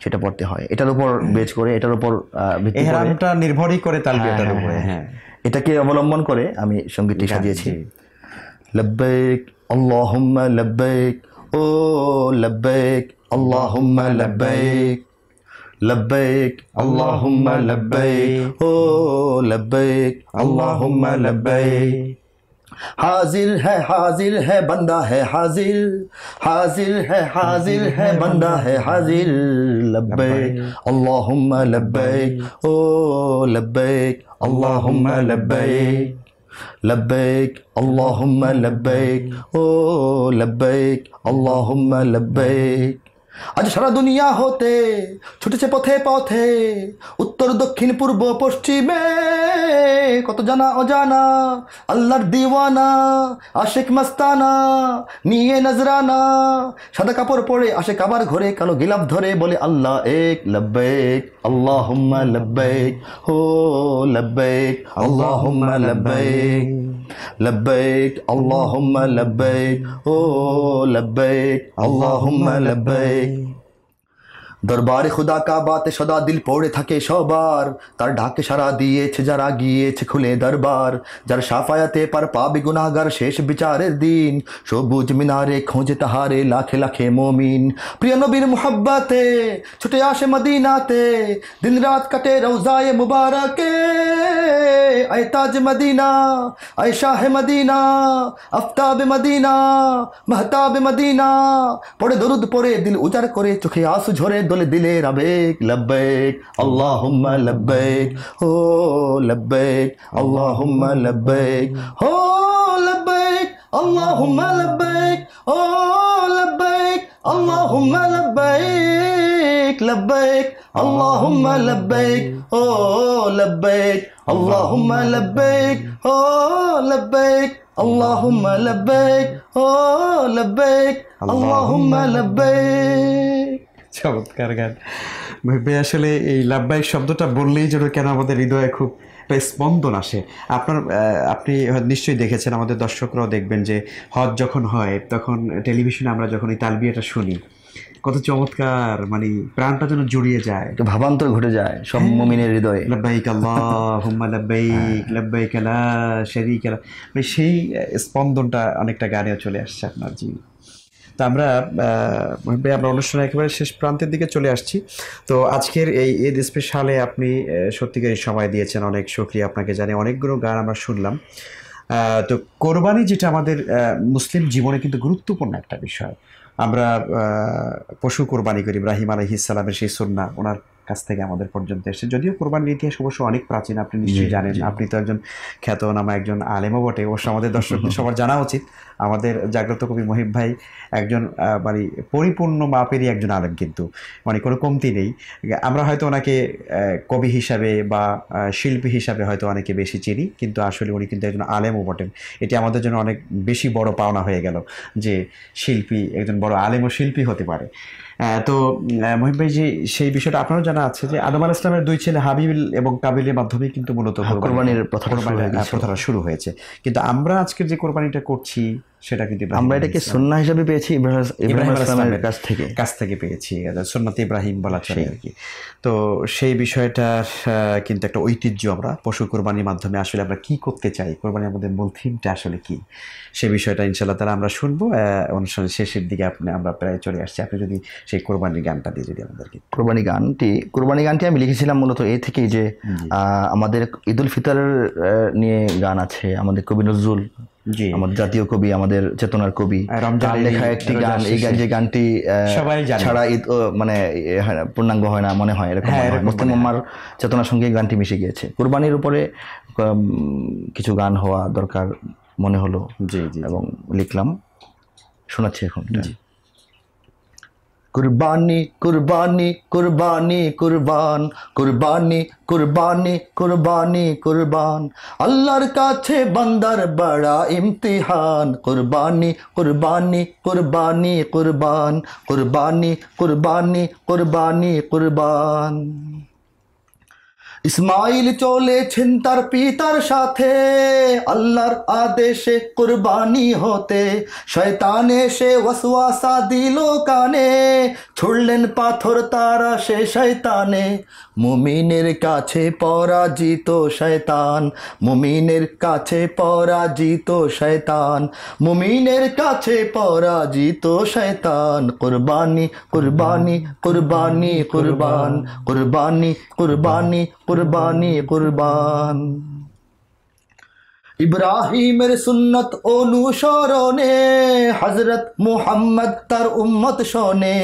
সেটা পড়তে হয়। এটার উপর বেজ করে, এটার উপর ভিত্তি করে, ইহরামটা নির্ভরই করে তালবিয়াটার উপরে। হ্যাঁ, এটাকে অবলম্বন করে আমি সঙ্গীতটি সাজিয়েছি। লাব্বাইক আল্লাহুম্মা লাব্বাইক, ও লাব্বাইক আল্লাহুম্মা লাব্বাইক, লাব্বাইক আল্লাহুম্মা লাব্বাইক, ও লাব্বাইক আল্লাহুম্মা লাব্বাইক। हाजिर है बंदा है हाजिर है बंदा है हाजिर लब्बैक अल्लाहुम्मा लब्बैक ओ लब्बैक अल्लाहुम्मा लब्बैक लब्बैक अल्लाहुम्मा लब्बैक ओ लब्बैक अल्लाहुम्मा लब्बैक আজ সারা দুনিয়া হতে ছুটেছে পথে পথে উত্তর দক্ষিণ পূর্ব পশ্চিমে কত জানা অজানা আল্লাহর দিওয়ানা আশিক মাস্তানা নিয়ে নজরানা সাদা কাপড় পরে আসে কাবার ঘরে কালো গিলাফ ধরে বলে আল্লাহ এক লব্বৈক আল্লাহুম্মা লব্বৈক হো লব্বৈক আল্লাহুম্মা লব্বৈক लब्बैक अल्लाहुम्मा लब्बैक ओ लब्बैक अल्लाहुम्मा लब्बैक दरबार खुदा का बातें सदा दिल पड़े থাকে সবার তার ডাকে সারা দিয়েছে যারা গিয়েছে খুলে দরবার যার শাফায়াতে পার পাবে গুনাহগার শেষ বিচারের দিন সবুজ মিনারে খোঁজে তাহারে লাখে লাখে মুমিন প্রিয় নবীর মুহাব্বতে ছুটে আসে মদিনাতে দিন রাত কাটে রওজায়ে মুবারকে আয় তাজ মদিনা আয় শাহ মদিনা আফতাব মদিনা মাহতাব মদিনা পড়ে দরুদ পড়ে দিল উজাড় করে চোখে আঁসু ঝরে দোলে দিলে রাবেক লব্বৈক আল্লাহুম্মা লব্বৈক ও লব্বৈক আল্লাহুম্মা লব্বৈক ও লব্বৈক আল্লাহুম্মা লব্বৈক ও লব্বৈক আল্লাহুম্মা লব্বৈক লব্বৈক আল্লাহুম্মা লব্বৈক ও লব্বৈক আল্লাহুম্মা লব্বৈক ও লব্বৈক আল্লাহুম্মা লব্বৈক ও লব্বৈক আল্লাহুম্মা লব্বৈক। চমৎকার গান ভাই। আসলে এই লাব্বাইক শব্দটা বললেই যেন কেন আমাদের হৃদয়ে খুব একটা স্পন্দন আসে। আপনি নিশ্চয়ই দেখেছেন, আমাদের দর্শকরাও দেখবেন যে হজ যখন হয় তখন টেলিভিশনে আমরা যখন এই তালবিয়াটা শুনি কত চমৎকার, মানে প্রাণটা যেন জুড়িয়ে যায়, ভাবান্তর ঘটে যায় সব মুমিনের হৃদয়ে। লাব্বাইক আল্লাহুম্মা লাব্বাইক লাব্বাইক লা শারীকা লাক, মানে সেই স্পন্দনটা অনেকটা গানেও চলে আসছে আপনার। জি, তো আমরা অনুষ্ঠানের একেবারে শেষ প্রান্তের দিকে চলে আসছি। তো আজকের এই ঈদ স্পেশালে আপনি সত্যিকারই সময় দিয়েছেন, অনেক শুকরিয়া আপনাকে জানাই। অনেকগুলো গান আমরা শুনলাম। তো কোরবানি যেটা আমাদের মুসলিম জীবনে কিন্তু গুরুত্বপূর্ণ একটা বিষয়। আমরা পশু কোরবানি করি, ইব্রাহিম আলাইহিস সালামের সেই সুন্নাহ ওনার কাছ থেকে আমাদের পর্যন্ত এসেছে। যদিও কোরবানির ইতিহাস অবশ্য অনেক প্রাচীন, আপনি নিশ্চয়ই জানেন। আপনি তো একজন খ্যাতনামা একজন আলেমও বটে, অবশ্য আমাদের দর্শকদের সবার জানা উচিত। আমাদের জাগ্রত কবি মহিব ভাই একজন মানে পরিপূর্ণ মাপেরই একজন আলেম, কিন্তু মানে কোনো কমতি নেই। আমরা হয়তো ওনাকে কবি হিসাবে বা শিল্পী হিসাবে হয়তো অনেকে বেশি চিনি, কিন্তু আসলে উনি কিন্তু একজন আলেমও বটেন। এটি আমাদের জন্য অনেক বেশি বড় পাওনা হয়ে গেল যে শিল্পী একজন বড় আলেম ও শিল্পী হতে পারে। তো মহিব ভাই, যে সেই বিষয়টা আপনারও জানা আছে যে আদম আলাইহিস সালামের দুই ছেলে হাবিল এবং কাবিলের মাধ্যমে কিন্তু মূলত কোরবানির প্রথাটা শুরু হয়েছে। কিন্তু আমরা আজকের যে কোরবানিটা করছি সেটা কিন্তু আমরা এটাকে সুন্নাহ হিসেবে পেয়েছি ইব্রাহিম ইসলামের কাছ থেকে পেয়েছি, সুন্নাতে ইব্রাহিম বলা চলে আর কি। তো সেই বিষয়টার কিন্তু একটা ঐতিহ্য, আমরা পশু কোরবানির মাধ্যমে আসলে আমরা কি করতে চাই, কোরবানি আমাদের মূল থিমটা আসলে কি, সে বিষয়টা ইনশাআল্লাহ তাআলা আমরা শুনবো। অনুষ্ঠানের শেষের দিকে আমরা প্রায় চলে আসছি। আপনি যদি সেই কোরবানির গানটা দিয়ে যদি আমাদেরকে। কোরবানি গানটি আমি লিখেছিলাম মূলত এই থেকেই যে আমাদের ঈদুল ফিতর নিয়ে গান আছে, আমাদের কবি নজরুল, আমাদের জাতীয় কবি, আমাদের চেতনার কবি, রমজান লেখা একটি গান। এই যে গানটি ছাড়া ঈদ মানে পূর্ণাঙ্গ হয় না মনে হয়, এরকম মুসলিম উম্মার চেতনার সঙ্গে গানটি মিশে গিয়েছে। কোরবানির উপরে কিছু গান হওয়া দরকার মনে হলো এবং লিখলাম, শোনাচ্ছি এখন। কুরবানি কুরবানি কুরবানি কুরবান, কুরবানি কুরবানি কুরবানি কুরবান, আল্লাহর কাছে বান্দার বড়া ইমতিহান। কুরবানি কুরবানি কুরবানি কুরবান, কুরবানি কুরবানি কুরবানি কুরবান। ইসমাইল চলেছেন তার পিতার সাথে আল্লাহর আদেশে কুরবানি হতে, শয়তান এসে ওয়াসওয়াসা দিল কানে, ছুড়লেন পাথর তারা সে শয়তানে। মুমিনের কাছে পরাজিত শয়তান, মুমিনের কাছে পরাজিত শয়তান, মুমিনের কাছে পরাজিত শয়তান। কুরবানি কুরবানি কুরবানি কুরবান, কুরবানি কুরবানি কুরবানি কুরবান। ইব্রাহিমের সুন্নত অনুসরণে হযরত মুহাম্মদ তার উম্মত শোনে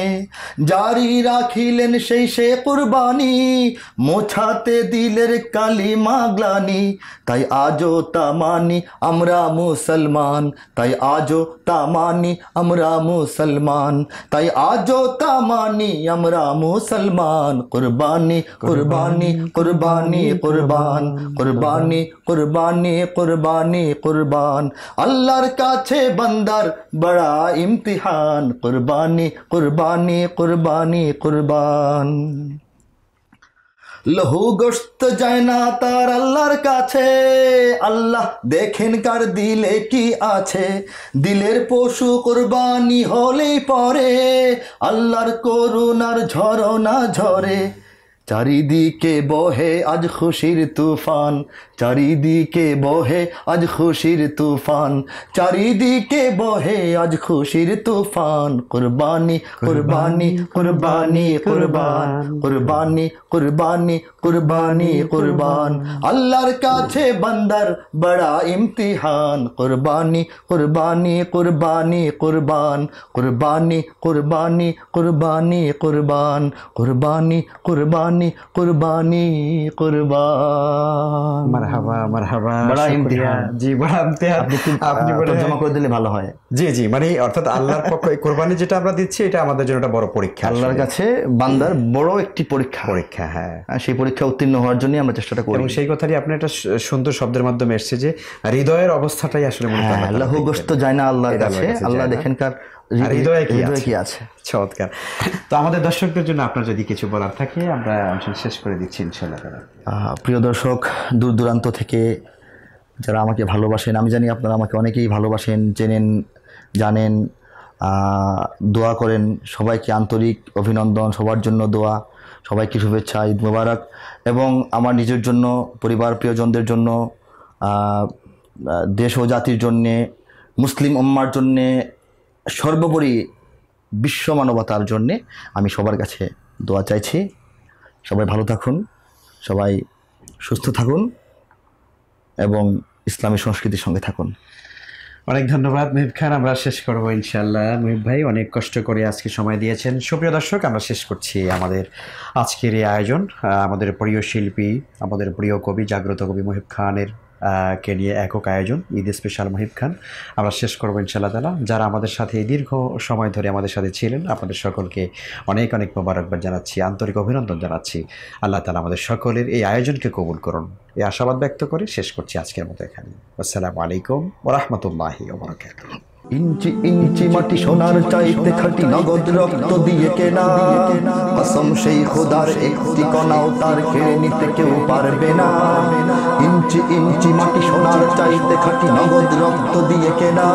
জারি রাখিলেন সেই সে কুরবানি মোছাতে দিলের কালিমা গ্লানি তাই আজও তামানি আমরা মুসলমান তাই আজও তামানি আমরা মুসলমান তাই আজও তামানি আমরা মুসলমান কুরবানি কুরবানি কুরবানি কুরবান কুরবানি কুরবানি কুরবানি কুরবান আল্লাহর কাছে বান্দার বড়া ইমতিহান কুরবানি কুরবানি কুরবানি কুরবান লহু গোশত যায় না তার আল্লাহর কাছে আল্লাহ দেখেন কার দিলে কি আছে দিলের পশু কুরবানি হলেই পরে আল্লাহর করুণার ঝরনা ঝরে চারিদিকে বহে আজ খুশির তুফান চারিদিকে বহে আজ খুশির তুফান চারিদিকে বহে আজ খুশির তুফান কুরবানি কুরবানি কুরবানি কুরবান কুরবানি কুরবানি কুরবানি কুরবান আল্লাহর কাছে বান্দার বড়া ইমতিহান কুরবানি কুরবানি কুরবানি কুরবান কুরবানি কুরবানি কুরবানি কুরবান কুরবানি কুরবানি কুরবানি কুরবান মারহাবা মারহাবা বড়া শুকরিয়া। ইমতিহান। জি বড়া ইমতিহান আপনি বলে তর্জমা করে দিলে ভালো হয় জি জি মানে অর্থাৎ আল্লাহর পক্ষে কোরবানি যেটা আমরা দিচ্ছি এটা আমাদের জন্য একটা বড় পরীক্ষা আল্লাহর আসলে। কাছে বান্দার বড় একটি পরীক্ষা পরীক্ষা হ্যাঁ আর সেই পরীক্ষা উত্তীর্ণ হওয়ার জন্য আমরা চেষ্টাটা করি এবং সেই কথাটি আপনি একটা সুন্দর শব্দের মাধ্যমে এসেছে যে হৃদয়ের অবস্থাটাই আসলে মূলত আল্লাহ তাআলা লহু দেখবেন। গোশত যায় না আল্লাহর এটা কাছে আল্লাহর কাছে আল্লাহ যায় না। দেখেন কার আর হৃদয়ে কি আছে চমৎকার। তো আমাদের দর্শকদের জন্য আপনার যদি কিছু বলার থাকে আমরা অনুষ্ঠান শেষ করে দিচ্ছি ইনশাআল্লাহ তাআলা। প্রিয় দর্শক দূর দূরান্ত থেকে যারা আমাকে ভালোবাসেন আমি জানি আপনারা আমাকে অনেকেই ভালোবাসেন চেনেন জানেন দোয়া করেন সবাইকে আন্তরিক অভিনন্দন সবার জন্য দোয়া সবাইকে শুভেচ্ছা ঈদ মোবারক এবং আমার নিজের জন্য পরিবার প্রিয়জনদের জন্য দেশ ও জাতির জন্যে মুসলিম উম্মার জন্যে সর্বোপরি বিশ্ব মানবতার জন্যে আমি সবার কাছে দোয়া চাইছি সবাই ভালো থাকুন সবাই সুস্থ থাকুন এবং ইসলামী সংস্কৃতির সঙ্গে থাকুন অনেক ধন্যবাদ মুহিব খান আমরা শেষ করবো ইনশাআল্লাহ মুহিব ভাই অনেক কষ্ট করে আজকে সময় দিয়েছেন সুপ্রিয় দর্শক আমরা শেষ করছি আমাদের আজকের এই আয়োজন আমাদের প্রিয় শিল্পী আমাদের প্রিয় কবি জাগ্রত কবি মুহিব খানের কে নিয়ে একক আয়োজন ঈদ স্পেশাল মুহিব খান আমরা শেষ করবো ইনশাআল্লাহ তাআলা যারা আমাদের সাথে এই দীর্ঘ সময় ধরে আমাদের সাথে ছিলেন আপনাদের সকলকে অনেক অনেক মোবারকবাদ জানাচ্ছি আন্তরিক অভিনন্দন জানাচ্ছি আল্লাহ তাআলা আমাদের সকলের এই আয়োজনকে কবুল করুন এই আশাবাদ ব্যক্ত করে শেষ করছি আজকের মতো এখানে আসসালামু আলাইকুম ওয়া রাহমাতুল্লাহি ওয়া বারাকাতুহু ইঞ্চি ইঞ্চি মাটি সোনার চাইতে খাটি নগদ রক্ত দিয়ে কেনা কসম সেই খোদার একটি কণাও তার কেড়ে নিতে কেউ পারবে না ইঞ্চি ইঞ্চি মাটি সোনার চাইতে খাটি নগদ রক্ত দিয়ে কেনা